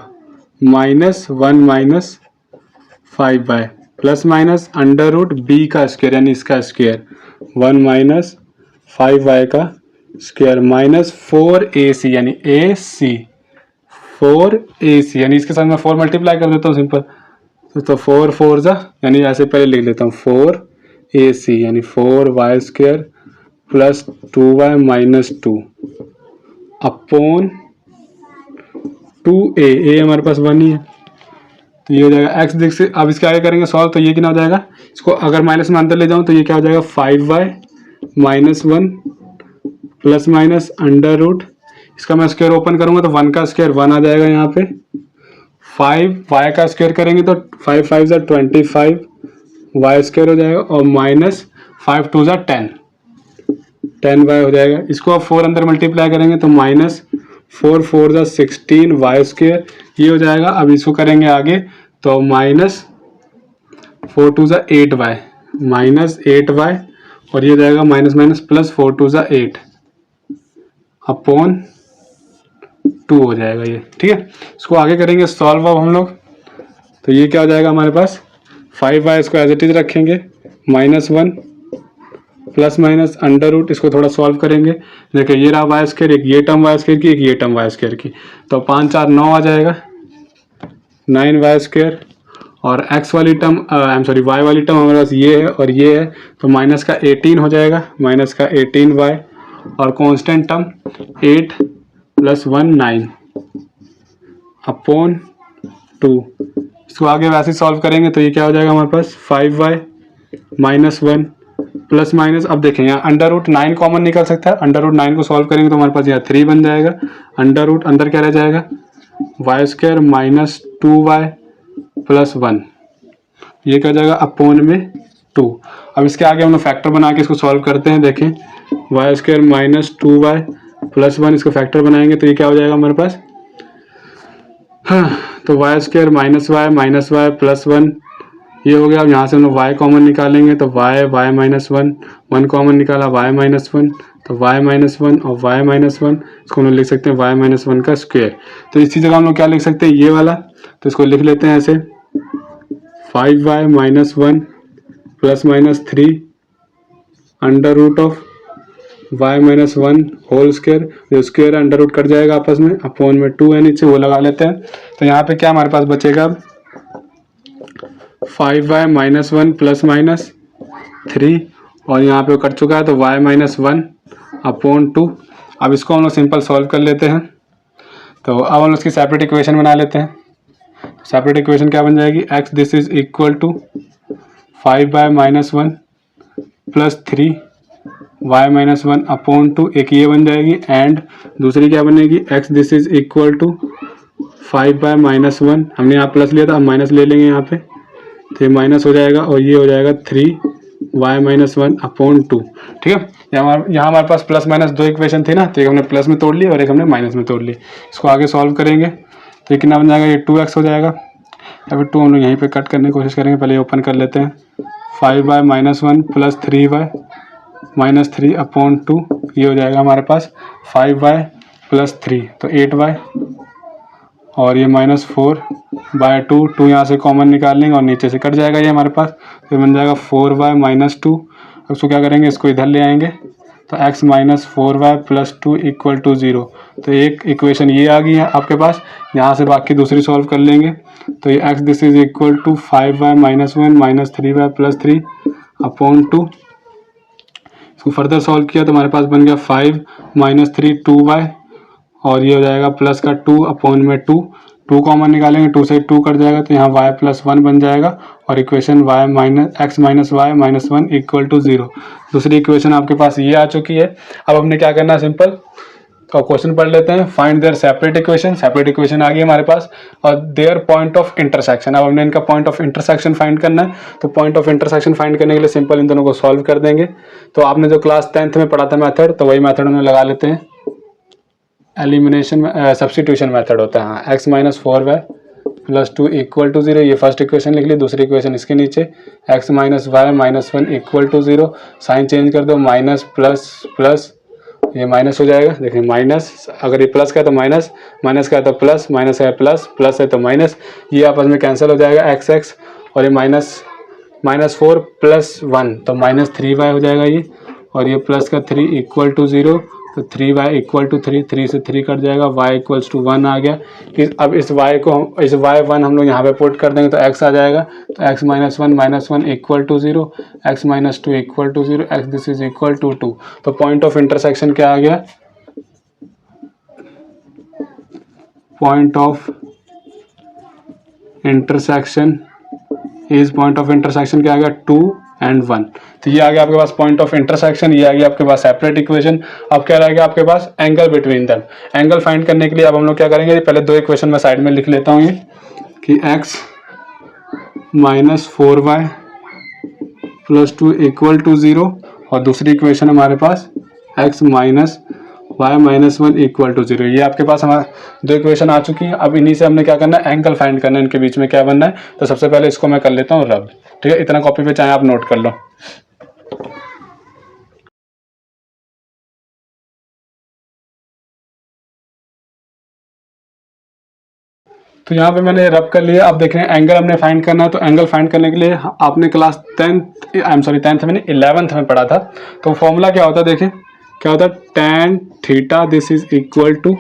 minus 1 minus 5y plus minus under root B का स्क्वायर यानी इसका स्क्वायर 1 माइनस 5y का स्क्वायर माइनस 4ac यानी ac 4ac, यानी इसके साथ मैं 4 मल्टीप्लाई कर देता हूँ सिंपल, तो 4 4 जा, यानी ऐसे पहले लिख लेता हूँ 4ac यानी 4y square plus 2y minus 2 upon 2a, हमारे पास 1 ही है, तो ये हो जाएगा x दिख से। अब इसके आगे करेंगे सॉल्व, तो ये कितना हो जाएगा, इसको अगर माइनस में अंदर ले जाऊँ तो ये क्या हो जाएगा 5y minus 1 plus minus under root, इसका मैं स्क्वायर ओपन करूँगा तो 1 का स्क्वायर 1 आ जाएगा यहाँ पे, 5y का स्क्वायर करेंगे तो 5 5 ज़ा 25 y स्क्वायर हो जाएगा, और माइनस 5 2 ज़ा 10y हो जाएगा। इसको आप 4 अंदर मल्टीप्लाई करेंगे तो माइनस 4 4 ज़ा 16 y स्क्वायर ये हो जाएगा। अब इसको करेंगे आगे तो माइनस 4 2 ज़ा 8y माइनस 8y, और ये हो जाएगा माइनस माइनस प्लस 4 2 ज़ा 8 अपॉन 2 हो जाएगा ये, ठीक है। इसको आगे करेंगे सॉल्व अब हम लोग, तो ये क्या हो जाएगा हमारे पास 5y, इसको एज इट इज रखेंगे, minus 1 plus minus under root, इसको थोड़ा सॉल्व करेंगे। देखिए ये रहा वाई स्क्वायर, एक ये टर्म वाई स्क्वायर की, एक ये टर्म वाई स्क्वायर की, तो 5 4 9 आ जाएगा 9y स्क्वायर, और x वाली टर्म y वाली टर्म हमारे पास ये है और ये है, तो माइनस का 18 हो जाएगा, माइनस का 18y, और कांस्टेंट टर्म 8 प्लस 1 9 अपॉन 2। इसको आगे वैसे सॉल्व करेंगे तो ये क्या हो जाएगा हमारे पास 5y माइनस 1 प्लस माइनस, अब देखें यहाँ अंडर रूट 9 कॉमन निकल सकता है, अंडर रूट 9 को सॉल्व करेंगे तो हमारे पास यहाँ 3 बन जाएगा, अंडर रूट अंदर क्या रह जाएगा y square minus 2y plus 1, ये क्या जाएगा अपॉन में 2। अब इसके आगे हम लोग फैक्टर बना के इसको सॉल्व करते हैं। देखें y square minus 2y plus 1, इसको फैक्टर बनाएंगे तो ये क्या हो जाएगा हमारे पास, हाँ, तो y square minus y plus 1 ये हो गया। अब यहाँ से हम लोग y कॉमन निकालेंगे तो y माइनस 1 कॉमन निकाला, y माइनस 1 तो y माइनस 1 और y माइनस 1, इसको हम लोग लिख सकते हैं y माइनस 1 का स्क्वायर। तो इसी जगह हम लोग क्या लिख सकते हैं ये वाला, तो इसको लिख लेते हैं ऐसे 5y minus 1 plus minus 3 under root of y minus 1 whole square, जो स्क्वायर अंडर रूट कट जाएगा आपस में, अपॉन में 2 है नीचे वो लगा लेते हैं। तो यहाँ पे क्या हमारे पास बचेगा अब 5y माइनस 1 प्लस माइनस 3, और यहाँ पे कट चुका है तो y माइनस 1 अपॉन 2। अब इसको हम लोग सिंपल सॉल्व कर लेते हैं, तो अब हम लोग इसकी सेपरेट इक्वेशन बना लेते हैं। सेपरेट इक्वेशन क्या बन जाएगी, x this is equal to 5y minus 1 plus 3 y minus 1 upon 2, एक ये बन जाएगी, एंड दूसरी क्या बनेगी x this is equal to 5y minus 1, हमने यहाँ प्लस लिया था अब माइनस ले लेंगे यहाँ पे, तो ये माइनस हो जाएगा और ये हो जाएगा 3y माइनस 1 अपॉन 2, ठीक है। यहाँ हमारे पास प्लस माइनस 2 इक्वेशन थी ना, तो एक हमने प्लस में तोड़ ली और एक हमने माइनस में तोड़ ली। इसको आगे सॉल्व करेंगे तो ये कितना बन जाएगा, ये 2x हो जाएगा, या फिर 2 हम लोग यहीं पे कट करने की कोशिश करेंगे, पहले ओपन कर लेते हैं। 5y minus 1 plus 3y minus 3 upon 2, ये हो जाएगा हमारे पास 5y प्लस 3 तो 8y, और ये माइनस 4/2, 2 यहाँ से कॉमन निकाल लेंगे और नीचे से कट जाएगा ये हमारे पास, तो बन जाएगा 4y माइनस 2। अब इसको क्या करेंगे, इसको इधर ले आएंगे तो x minus 4y plus 2 equal to 0। तो एक इक्वेशन ये आ गई है आपके पास, यहाँ से बाकी दूसरी सॉल्व कर लेंगे। तो ये x this is equal to 5y minus 1 minus 3y plus 3 upon 2। इसको फर्दर सॉल्व किया तो हमारे पास बन गया 5 माइनस 3 2y, और ये हो जाएगा प्लस का 2 अपॉन में 2 कॉमन निकालेंगे, 2 से 2 कट जाएगा तो यहाँ y प्लस 1 बन जाएगा, और equation x minus y minus 1 equal to 0। दूसरी इक्वेशन आपके पास ये आ चुकी है। अब हमने क्या करना है, सिंपल तो क्वेश्चन पढ़ लेते हैं। फाइंड देयर सेपरेट इक्वेशन आ गई हमारे पास, और देयर पॉइंट ऑफ इंटरसेक्शन। अब हमने इनका पॉइंट ऑफ इंटरसेक्शन फाइंड करना है, तो पॉइंट ऑफ इंटरसेक्शन फाइंड करने के लिए सिंपल इन दोनों को सॉल्व कर देंगे। तो आपने जो क्लास 10th में पढ़ा था मेथड, तो वही मेथड हमने लगा लेते हैं। एलिमिनेशन सब्सटीट्यूशन मेथड होता है, हाँ। x minus 4y plus 2 equal to 0, ये फर्स्ट इक्वेशन लिख ली। दूसरी इक्वेशन इसके नीचे x minus y minus 1 equal to 0, sign change कर दो, माइनस प्लस प्लस, ये माइनस हो जाएगा। देखिए माइनस, अगर ये प्लस का है तो माइनस, माइनस का है तो प्लस, माइनस है प्लस, प्लस है तो माइनस, ये आपस में कैंसिल हो जाएगा x, और ये माइनस 4 प्लस 1 तो माइनस 3y हो जाएगा ये, और ये प्लस का 3 इक्वल टू 0, तो 3y इक्वल टू 3 से 3 कट जाएगा, y इक्वल्स टू 1 आ गया। अब इस y1 हम लोग यहाँ पे पुट कर देंगे तो x आ जाएगा, तो x minus 1 equal to 0, x minus 2 equal to 0, x this is equal to 2। तो पॉइंट ऑफ इंटरसेक्शन क्या आ गया, point of intersection is point of intersection क्या आ गया 2 and 1। तो ये आ गया आपके पास पॉइंट ऑफ इंटरसेक्शन, ये आ गया आपके पास सेपरेट इक्वेशन। अब क्या रहेगा आपके पास angle between them. Angle find करने के लिए अब हम लोग क्या करेंगे, पहले दो इक्वेशन मैं साइड में लिख लेता हूँ ये कि x minus 4y plus 2 equal to 0 और दूसरी इक्वेशन हमारे पास x minus y minus 1 equal to 0। ये आपके पास हमारा दो इक्वेशन आ चुकी है। अब इन्हीं से हमने क्या करना है, एंगल फाइंड करना है, इनके बीच में क्या बनना है। तो सबसे पहले इसको मैं कर लेता हूँ रब, ठीक है। इतना कॉपी पे चाहे आप नोट कर लो। तो यहाँ पे मैंने रब कर लिया। अब देख रहे हैं एंगल हमने फाइंड करना है। तो एंगल फाइंड करने के लिए आपने क्लास 10th मैंने 11th में पढ़ा था। तो फॉर्मूला क्या होता है, देखिए क्या होता है, tan theta this is equal to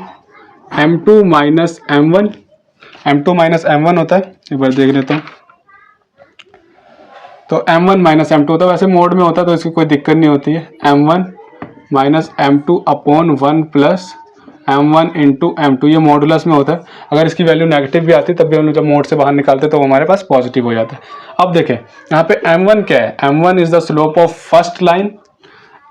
m2 minus m1। m2 minus m1 होता है, एक बार देख लेता हूँ। तो m1 माइनस m2 होता है, वैसे मोड में होता है तो इसकी कोई दिक्कत नहीं होती है। m1 minus m2 upon 1 plus m1 into m2, ये मॉडुलस में होता है। अगर इसकी वैल्यू नेगेटिव भी आती है तब भी हम लोग जब मोड से बाहर निकालते हैं तो हमारे पास पॉजिटिव हो जाता है। अब देखें यहाँ पे m1 क्या है, m1 is the slope of first line,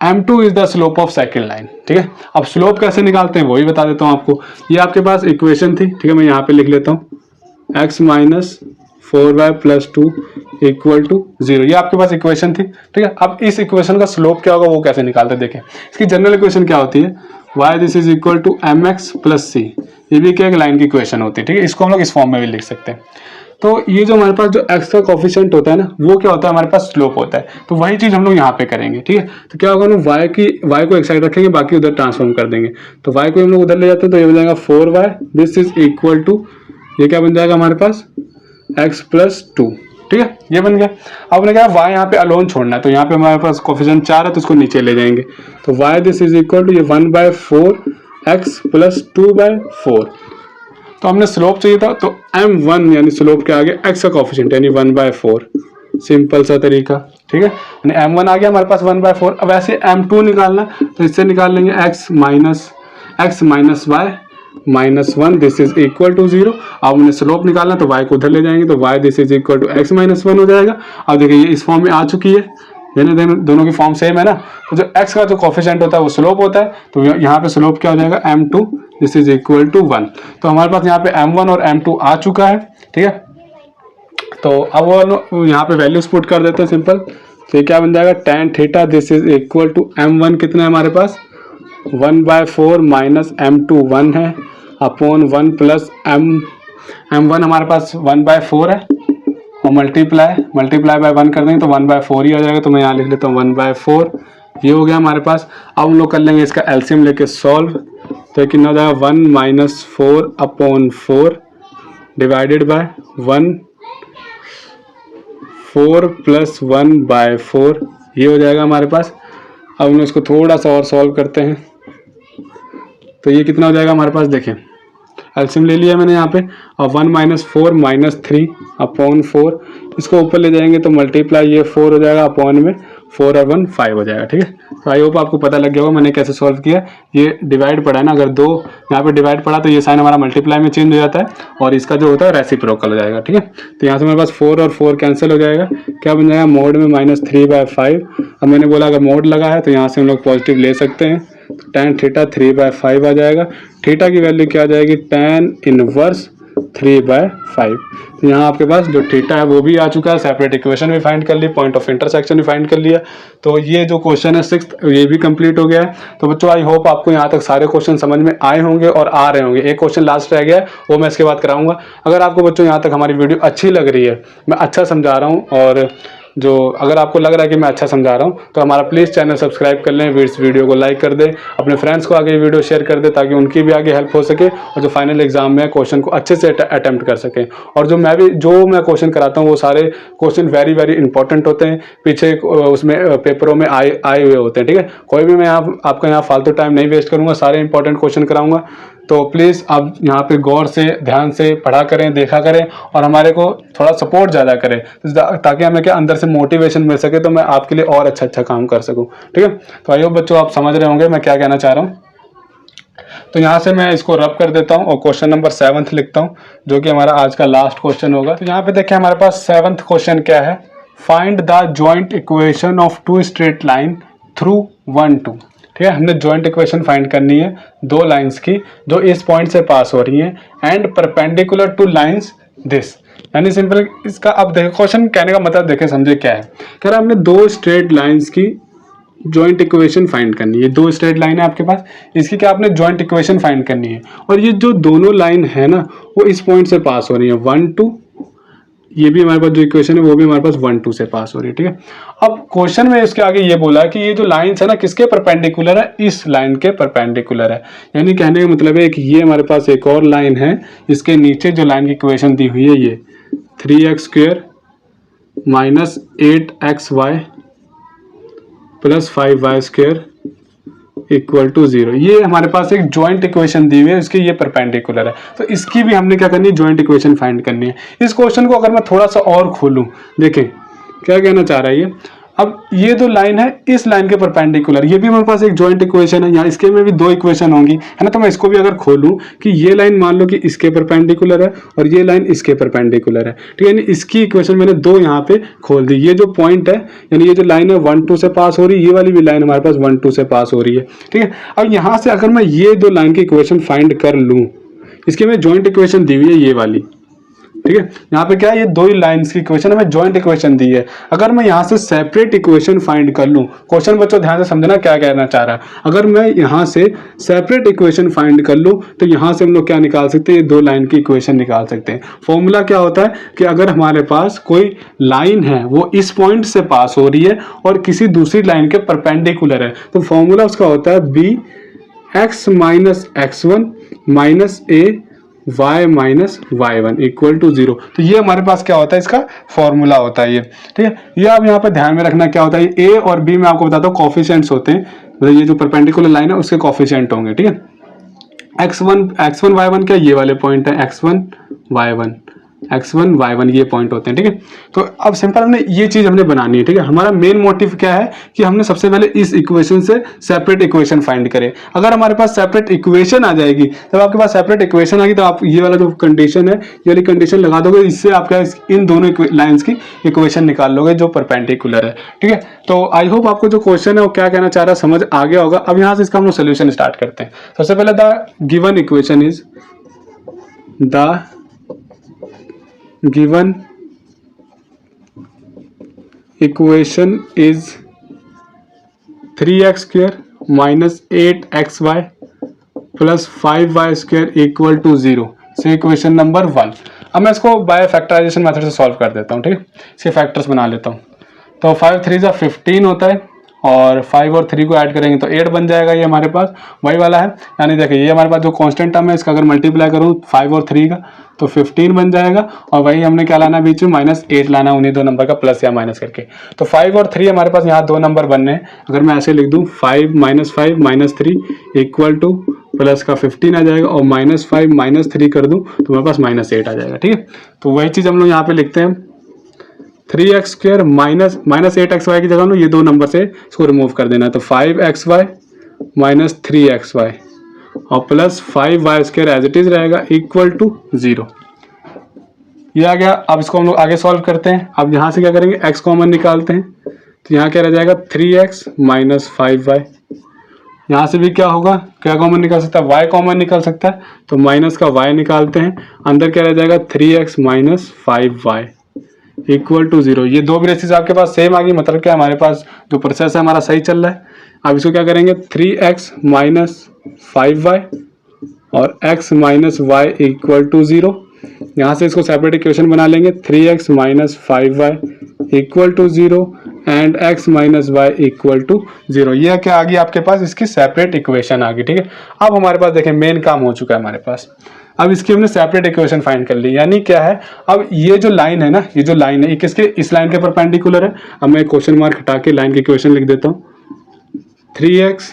m2 is the slope of second line, ठीक है। अब स्लोप कैसे निकालते हैं वही बता देता हूँ आपको। ये आपके पास इक्वेशन थी, ठीक है, मैं यहाँ पे लिख लेता हूँ x minus 4y plus 2 equal to 0, ये आपके पास इक्वेशन थी, ठीक है। अब इस इक्वेशन का स्लोप क्या होगा वो कैसे निकालते हैं, देखें। इसकी जनरल इक्वेशन क्या होती है, y this is equal to mx plus c, ये भी क्या एक लाइन की इक्वेशन होती है, ठीक है। इसको हम लोग इस फॉर्म में भी लिख सकते हैं। तो ये जो हमारे पास जो x का कोफिशिएंट होता है ना, वो क्या होता है, हमारे पास स्लोप होता है। तो वही चीज हम लोग यहाँ पे करेंगे, ठीक है। तो क्या होगा ना, y को एक साइड रखेंगे, बाकी उधर ट्रांसफॉर्म कर देंगे। तो y को हम लोग उधर ले जाते हैं तो ये बन जाएगा 4y this is equal to, ये क्या बन जाएगा हमारे पास x प्लस 2, ठीक है, ये बन गया। अब ने क्या y यहाँ पे अलोन छोड़ना है, तो यहाँ पे हमारे पास कोफिशिएंट 4 है तो इसको नीचे ले जाएंगे। तो y this is equal to ये 1/4 x प्लस 2/4। तो हमने स्लोप चाहिए था, तो m1 यानी स्लोप के आगे x का कोफिशिएंट यानी 1/4, सिंपल सा तरीका, ठीक है। यानी m1 आ गया हमारे पास 1/4। अब ऐसे m2 निकालना तो इससे निकाल लेंगे x minus y minus 1 this is equal to 0। अब हमने स्लोप निकालना तो y को उधर ले जाएंगे, तो y this is equal to x minus 1 हो जाएगा। अब देखिए ये इस फॉर्म में आ चुकी है, यानी दोनों की फॉर्म सेम है ना। तो जो x का जो कोफिशिएंट होता है वो स्लोप होता है, तो यहाँ पे स्लोप क्या हो जाएगा m2 this is equal to 1। तो हमारे पास यहाँ पे m1 और m2 आ चुका है, ठीक है। तो अब वो यहाँ पे वैल्यूज पुट कर देते हैं सिंपल। तो ये क्या बन जाएगा, tan theta this is equal to m1 कितना है हमारे पास 1/4 माइनस m2 1 है अपॉन 1 प्लस m1 हमारे पास 1/4 है और मल्टीप्लाई बाय 1 कर देंगे तो 1/4 ही आ जाएगा। तो मैं यहाँ लिख लेता हूँ 1/4, ये हो गया हमारे पास। अब हम लोग कर लेंगे इसका एलसीएम लेके सॉल्व। तो कितना हो जाएगा 1 minus 4 upon 4 divided by 1 4 plus 1/4, ये हो जाएगा हमारे पास। अब हम इसको थोड़ा सा और सॉल्व करते हैं तो ये कितना हो जाएगा हमारे पास, देखें एलसीएम ले लिया मैंने यहाँ पे। और 1 माइनस 4 माइनस 3 अपॉन 4, इसको ऊपर ले जाएंगे तो मल्टीप्लाई ये 4 हो जाएगा अपॉन में 4 और 1 5 हो जाएगा, ठीक है। तो आई होप आपको पता लग गया होगा मैंने कैसे सॉल्व किया। ये डिवाइड पड़ा है ना, अगर 2 यहाँ पे डिवाइड पड़ा तो ये साइन हमारा मल्टीप्लाई में चेंज हो जाता है और इसका जो होता है रेसिप्रोकल हो जाएगा, ठीक है। तो यहाँ से हमारे पास 4 और 4 कैंसिल हो जाएगा, क्या बन जाएगा मोड में -3/5। अब मैंने बोला अगर मोड लगा है तो यहाँ से हम लोग पॉजिटिव ले सकते हैं। तो tan थीटा 3/5 आ जाएगा। थीटा की वैल्यू क्या आ जाएगी, tan इनवर्स 3/5। तो यहाँ आपके पास जो थीटा है वो भी आ चुका है, सेपरेट इक्वेशन भी फाइंड कर ली, पॉइंट ऑफ इंटरसेक्शन भी फाइंड कर लिया। तो ये जो क्वेश्चन है 6th ये भी कंप्लीट हो गया है। तो बच्चों आई होप आपको यहाँ तक सारे क्वेश्चन समझ में आए होंगे और आ रहे होंगे। एक क्वेश्चन लास्ट रह गया है वो मैं इसके बाद कराऊंगा। अगर आपको बच्चों यहाँ तक हमारी वीडियो अच्छी लग रही है, मैं अच्छा समझा रहा हूँ, और जो अगर आपको लग रहा है कि मैं अच्छा समझा रहा हूँ तो हमारा प्लीज़ चैनल सब्सक्राइब कर लें, इस वीडियो को लाइक कर दें, अपने फ्रेंड्स को आगे वीडियो शेयर कर दें ताकि उनकी भी आगे हेल्प हो सके और जो फाइनल एग्जाम में क्वेश्चन को अच्छे से अटेम्प्ट कर सकें। और जो मैं क्वेश्चन कराता हूँ वो सारे क्वेश्चन वेरी इंपॉर्टेंट होते हैं, पीछे उसमें पेपरों में आए हुए होते हैं, ठीक है। कोई भी मैं आपका यहाँ फालतू टाइम नहीं वेस्ट करूँगा, सारे इंपॉर्टेंट क्वेश्चन कराऊंगा। तो प्लीज़ आप यहाँ पे गौर से ध्यान से पढ़ा करें, देखा करें और हमारे को थोड़ा सपोर्ट ज़्यादा करें ताकि हमें क्या अंदर से मोटिवेशन मिल सके, तो मैं आपके लिए और अच्छा काम कर सकूँ, ठीक है। तो आई होप बच्चों आप समझ रहे होंगे मैं क्या कहना चाह रहा हूँ। तो तो यहाँ से मैं इसको रब कर देता हूँ और क्वेश्चन नंबर 7 लिखता हूँ, जो कि हमारा आज का लास्ट क्वेश्चन होगा। तो यहाँ पे देखिए हमारे पास 7th क्वेश्चन क्या है, find the joint equation of two straight line through 1 2। ठीक है, हमने जॉइंट इक्वेशन फाइंड करनी है दो लाइंस की जो इस पॉइंट से पास हो रही हैं and perpendicular two lines this. यानी सिंपल इसका अब देखो क्वेश्चन कहने का मतलब देखें समझे क्या है, कह रहा है हमने दो स्ट्रेट लाइंस की जॉइंट इक्वेशन फाइंड करनी है। दो स्ट्रेट लाइन है आपके पास, इसकी क्या आपने जॉइंट इक्वेशन फाइंड करनी है, और ये जो दोनों लाइन है ना वो इस पॉइंट से पास हो रही है 1 2, ये भी हमारे पास जो इक्वेशन है वो भी हमारे पास 1 2 से पास हो रही है। ठीक है, अब क्वेश्चन में इसके आगे ये बोला है कि ये जो लाइंस है ना किसके परपेंडिकुलर है, इस लाइन के परपेंडिकुलर है। यानी कहने का मतलब है कि ये हमारे पास एक और लाइन है, इसके नीचे जो लाइन की इक्वेशन दी हुई है ये 3x² minus 8xy plus 5y² equal to 0, ये हमारे पास एक जॉइंट इक्वेशन दी हुई है, इसके ये परपेंडिकुलर है। तो इसकी भी हमने क्या करनी है, जॉइंट इक्वेशन फाइंड करनी है। इस क्वेश्चन को अगर मैं थोड़ा सा और खोलूं, देखें क्या कहना चाह रहा है ये। अब ये जो लाइन है इस लाइन के परपेंडिकुलर, ये भी हमारे पास एक जॉइंट इक्वेशन है, यहाँ इसके में भी दो इक्वेशन होंगी है ना। तो मैं इसको भी अगर खोलूं कि ये लाइन मान लो कि इसके परपेंडिकुलर है और ये लाइन इसके परपेंडिकुलर है। ठीक है, यानी इसकी इक्वेशन मैंने दो यहाँ पे खोल दी। ये जो पॉइंट है यानी ये जो लाइन है 1 2 से पास हो रही है, ये वाली भी लाइन हमारे पास 1 2 से पास हो रही है। ठीक है, अब यहाँ से अगर मैं ये दो लाइन की इक्वेशन फाइंड कर लूँ, इसकी में जॉइंट इक्वेशन दी हुई है ये वाली। ठीक है, यहाँ पे क्या है, ये दो ही लाइंस की इक्वेशन हमें जॉइंट इक्वेशन दी है। अगर मैं यहाँ से सेपरेट इक्वेशन फाइंड कर लूँ, क्वेश्चन बच्चों ध्यान से समझना क्या कहना चाह रहा है। अगर मैं यहाँ से सेपरेट इक्वेशन फाइंड कर लूँ तो यहाँ से हम लोग क्या निकाल सकते हैं, ये दो लाइन की इक्वेशन निकाल सकते हैं। फॉर्मूला क्या होता है कि अगर हमारे पास कोई लाइन है वो इस पॉइंट से पास हो रही है और किसी दूसरी लाइन के परपेंडिकुलर है, तो फॉर्मूला उसका होता है bx minus x1 minus a y minus y1 equal to 0। तो ये हमारे पास क्या होता है, इसका फॉर्मूला होता है ये। ठीक है, ये आप यहाँ पे ध्यान में रखना क्या होता है, ये a और b में आपको बताता हूँ कोफिशिएंट्स होते हैं, मतलब ये जो परपेंडिकुलर लाइन है उसके कोफिशिएंट होंगे। ठीक है, x1 y1 क्या ये वाले पॉइंट है, x1 y1 ये पॉइंट होते हैं। ठीक है, तो अब सिंपल हमने ये चीज हमने बनानी है। ठीक है, हमारा मेन मोटिव क्या है कि हमने सबसे पहले इस इक्वेशन से सेपरेट इक्वेशन फाइंड करें। अगर हमारे पास सेपरेट इक्वेशन आ जाएगी, जब आपके पास सेपरेट इक्वेशन आ गई तो आप ये वाला जो कंडीशन है ये वाली कंडीशन लगा दोगे, इससे आप क्या इन दोनों लाइंस की इक्वेशन निकाल लोगे जो परपेंडिकुलर है। ठीक है, तो आई होप आपको जो क्वेश्चन है वो क्या कहना चाह रहा है समझ आ गया होगा। अब यहाँ से इसका हम लोग सोल्यूशन स्टार्ट करते हैं। सबसे पहले the given equation is given equation is 3x² minus 8xy plus 5y² equal to 0 से इक्वेशन नंबर 1। अब मैं इसको बाय फैक्टराइजेशन मेथड से सॉल्व कर देता हूँ। ठीक है, इसके फैक्टर्स बना लेता हूँ। तो 5 3 जा 15 होता है और 5 और 3 को ऐड करेंगे तो 8 बन जाएगा, ये हमारे पास वही वाला है। यानी देखिए ये हमारे पास जो कांस्टेंट टर्म है इसका अगर मल्टीप्लाई करूँ 5 और 3 का तो 15 बन जाएगा, और वही हमने क्या लाना बीच में -8 लाना, उन्हीं दो नंबर का प्लस या माइनस करके। तो 5 और 3 हमारे पास यहाँ दो नंबर बनने हैं। अगर मैं ऐसे लिख दूँ 5 -3 इक्वल टू प्लस का 15 आ जाएगा, और -5 -3 कर दूँ तो हमारे पास -8 आ जाएगा। ठीक है, तो वही चीज़ हम लोग यहाँ पे लिखते हैं 3x² माइनस 8xy की जगह हम लोग ये दो नंबर से इसको रिमूव कर देना है। तो 5xy माइनस 3xy और plus 5y² as it is रहेगा इक्वल टू 0। ये आ गया। अब इसको हम लोग आगे सॉल्व करते हैं। अब यहाँ से क्या करेंगे, x कॉमन निकालते हैं, तो यहाँ क्या रह जाएगा 3x माइनस 5y। यहाँ से भी क्या होगा, क्या कॉमन निकाल सकता है, y कॉमन निकल सकता है, तो माइनस का y निकालते हैं, अंदर क्या रह जाएगा 3x minus 5y equal to 0। ये दो भी रेसिस आपके पास सेम आ गई, मतलब क्या हमारे पास जो प्रोसेस है हमारा सही चल रहा है। अब इसको क्या करेंगे 3x माइनस 5y और x minus y equal to 0। यहाँ से इसको सेपरेट इक्वेशन बना लेंगे 3x minus 5y equal to 0 and x minus y equal to 0। यह क्या आ गई आपके पास, इसकी सेपरेट इक्वेशन आ गई। ठीक है, अब हमारे पास देखें मेन काम हो चुका है हमारे पास। अब इसकी हमने सेपरेट इक्वेशन फाइंड कर ली, यानी क्या है, अब ये जो लाइन है ना, ये जो लाइन है ये किसके, इस लाइन के परपेंडिकुलर है। अब मैं क्वेश्चन मार्क हटा के लाइन की इक्वेशन लिख देता हूँ 3x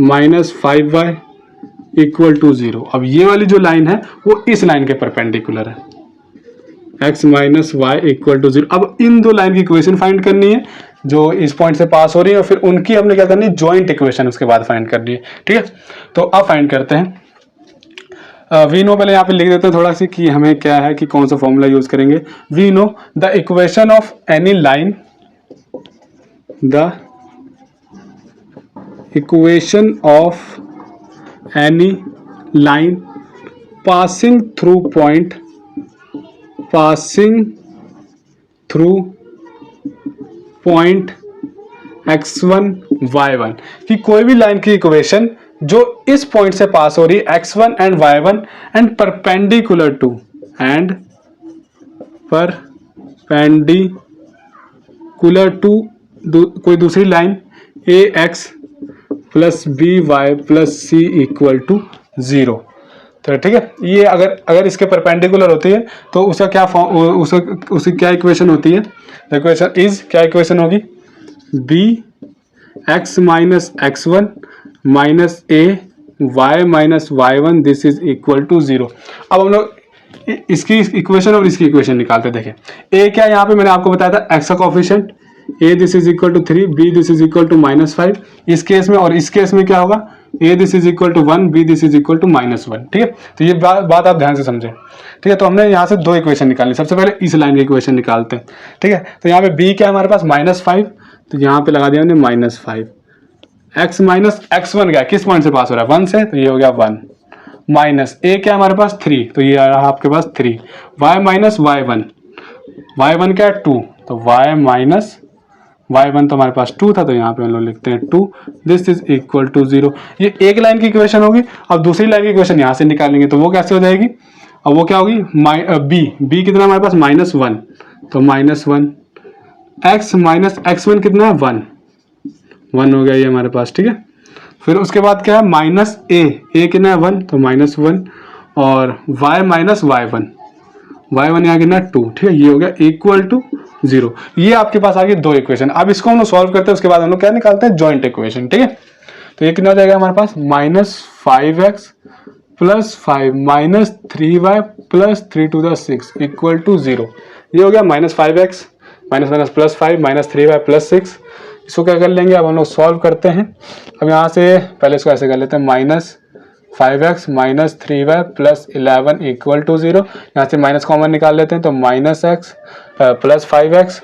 minus 5y equal to 0। अब ये वाली जो लाइन है वो इस लाइन के परपेंडिकुलर है, x minus Y equal to 0। अब इन दो लाइन की इक्वेशन फाइंड करनी है, जो इस पॉइंट से पास हो रही है, और फिर उनकी हमने क्या करनी है, जॉइंट इक्वेशन उसके बाद फाइंड करनी है। ठीक है, तो अब फाइंड करते हैं। वी नो पहले यहाँ पे लिख देते हैं थोड़ा सी कि हमें क्या है कि कौन सा फॉर्मूला यूज करेंगे। We know the equation of any line, the equation of any line passing through point x1 y1, कि कोई भी लाइन की इक्वेशन जो इस पॉइंट से पास हो रही है x1 and y1 and perpendicular to कोई दूसरी line ax plus B Y plus C equal to 0। तो ठीक है, ये अगर इसके परपेंडिकुलर होती है तो उसका क्या उसकी क्या इक्वेशन होती है, द इक्वेशन इज, क्या इक्वेशन होगी, B X minus X one minus A Y minus Y one this is equal to 0। अब हम लोग इसकी इक्वेशन और इसकी इक्वेशन निकालते देखें। ए क्या, यहाँ पे मैंने आपको बताया था एक्स का coefficient, A this is equal to 3, B this is equal to -5 इस केस में, और इस केस में क्या होगा, A this is equal to 1, B this is equal to -1। ठीक है, तो ये बात आप ध्यान से समझें। ठीक है, तो हमने यहाँ से दो इक्वेशन निकालनी। सबसे पहले इस लाइन की इक्वेशन निकालते हैं। ठीक है, तो यहाँ पे बी क्या है हमारे पास, -5, तो यहाँ पे लगा दिया हमने -5। एक्स माइनस एक्स1 क्या, किस पॉइंट से पास हो रहा है, 1 से, तो ये हो गया 1, माइनस ए क्या हमारे पास 3, तो ये आ रहा आपके पास 3, वाई माइनस वाई1 क्या है 2, तो वाई माइनस y1 तो हमारे पास 2 था, तो यहाँ पे हम लोग लिखते हैं 2, दिस इज इक्वल टू 0। ये एक लाइन की इक्वेशन होगी। अब दूसरी लाइन की इक्वेशन यहाँ से निकालेंगे तो वो कैसे हो जाएगी, अब वो क्या होगी, बी कितना हमारे पास -1, तो -1, x माइनस x1 कितना है 1 हो गया ये हमारे पास। ठीक है, फिर उसके बाद क्या है, माइनस ए कितना है 1, तो -1, और y माइनस y1 यहाँ कितना 2। ठीक है, ये हो गया इक्वल टू 0। ये आपके पास आ गई दो इक्वेशन। अब इसको हम लोग सॉल्व करते हैं, उसके बाद हम लोग क्या निकालते हैं, जॉइंट इक्वेशन। ठीक है, तो ये कितना हो जाएगा हमारे पास, -5x plus 5 minus 3y plus 3 to the 6 equal to 0। ये हो गया -5x minus plus 5 minus 3y plus 6। इसको क्या कर लेंगे, अब हम लोग सॉल्व करते हैं। अब यहाँ से पहले इसको ऐसे कर लेते हैं, -5x minus 3y plus 11 equal to 0। यहाँ से माइनस कॉमन निकाल लेते हैं, तो -x plus 5x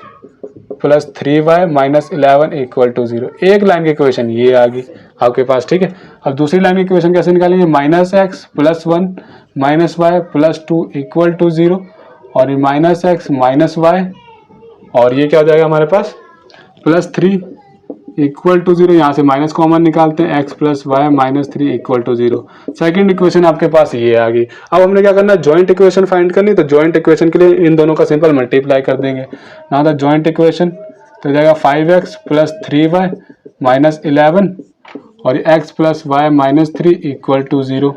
plus 3y minus 11 equal to 0। एक लाइन की इक्वेशन ये आ गई आपके पास। ठीक है, अब दूसरी लाइन की इक्वेशन कैसे निकालेंगे, -x plus 1 minus y plus 2 equal to 0, और ये -x माइनस y, और ये क्या हो जाएगा हमारे पास, +3 इक्वल टू 0। यहाँ से माइनस कॉमन निकालते हैं, x plus Y minus 3 equal to 0। Second equation आपके पास ये आ गई। अब हमने क्या करना है, जॉइंट इक्वेशन फाइंड करनी। तो जॉइंट इक्वेशन के लिए इन दोनों का सिंपल मल्टीप्लाई कर देंगे। ना द जॉइंट इक्वेशन तो जाएगा 5x प्लस 3y माइनस 11, और x plus Y minus 3 equal to 0।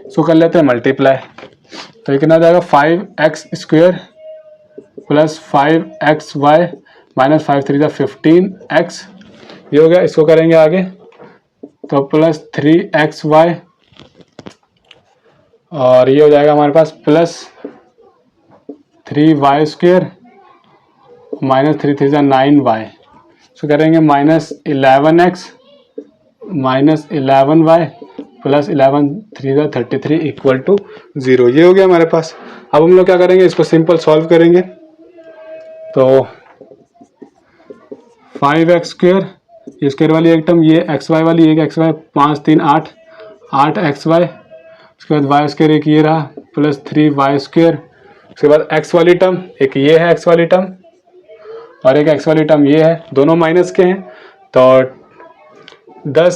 इसको कर लेते हैं मल्टीप्लाई, तो ये कितना जाएगा, 5x square plus 5xy minus 5 3 15x, ये हो गया। इसको करेंगे आगे तो प्लस 3xy, और ये हो जाएगा हमारे पास plus 3y square minus 3 3 9y। इसको करेंगे -11x minus 11y plus 11 3 33 equal to 0। ये हो गया हमारे पास। अब हम लोग क्या करेंगे, इसको सिंपल सॉल्व करेंगे। तो 5x स्क्वायर, ये स्क्वायर वाली एक टर्म, ये xy वाली एक xy, 5 3 8 xy, उसके बाद y स्क्वायर एक ये रहा प्लस 3y स्क्वायर, उसके बाद x वाली टर्म एक ये है x वाली टर्म, और एक x वाली टर्म ये है, दोनों माइनस के हैं, तो 10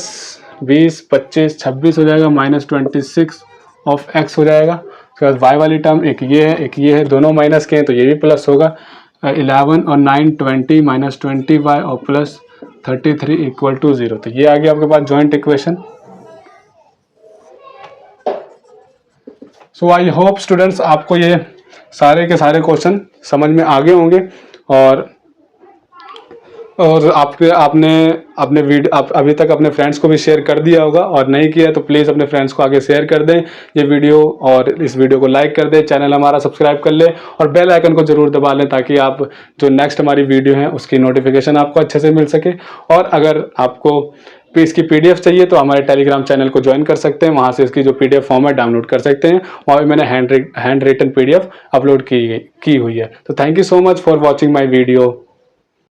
20 25 26 हो जाएगा, -26 ऑफ x हो जाएगा। उसके बाद y वाली टर्म एक ये है, दोनों माइनस के हैं, तो ये भी प्लस होगा, 11 और 9 20 माइनस 20y और प्लस 33 इक्वल टू 0। तो ये आ गया आपके पास joint equation. So I hope students आपको ये सारे के सारे क्वेश्चन समझ में आ गए होंगे, और और आपने अपने वीडियो आप अभी तक अपने फ्रेंड्स को भी शेयर कर दिया होगा, और नहीं किया तो प्लीज़ अपने फ्रेंड्स को आगे शेयर कर दें ये वीडियो, और इस वीडियो को लाइक कर दें, चैनल हमारा सब्सक्राइब कर लें और बेल आइकन को जरूर दबा लें, ताकि आप जो नेक्स्ट हमारी वीडियो है उसकी नोटिफिकेशन आपको अच्छे से मिल सके। और अगर आपको इसकी पीडीएफ चाहिए तो हमारे टेलीग्राम चैनल को ज्वाइन कर सकते हैं, वहाँ से इसकी जो पीडीएफ फॉर्म है डाउनलोड कर सकते हैं। वहाँ पे मैंने हैंड रिटन पीडीएफ अपलोड की हुई है। तो thank you so much for watching my video.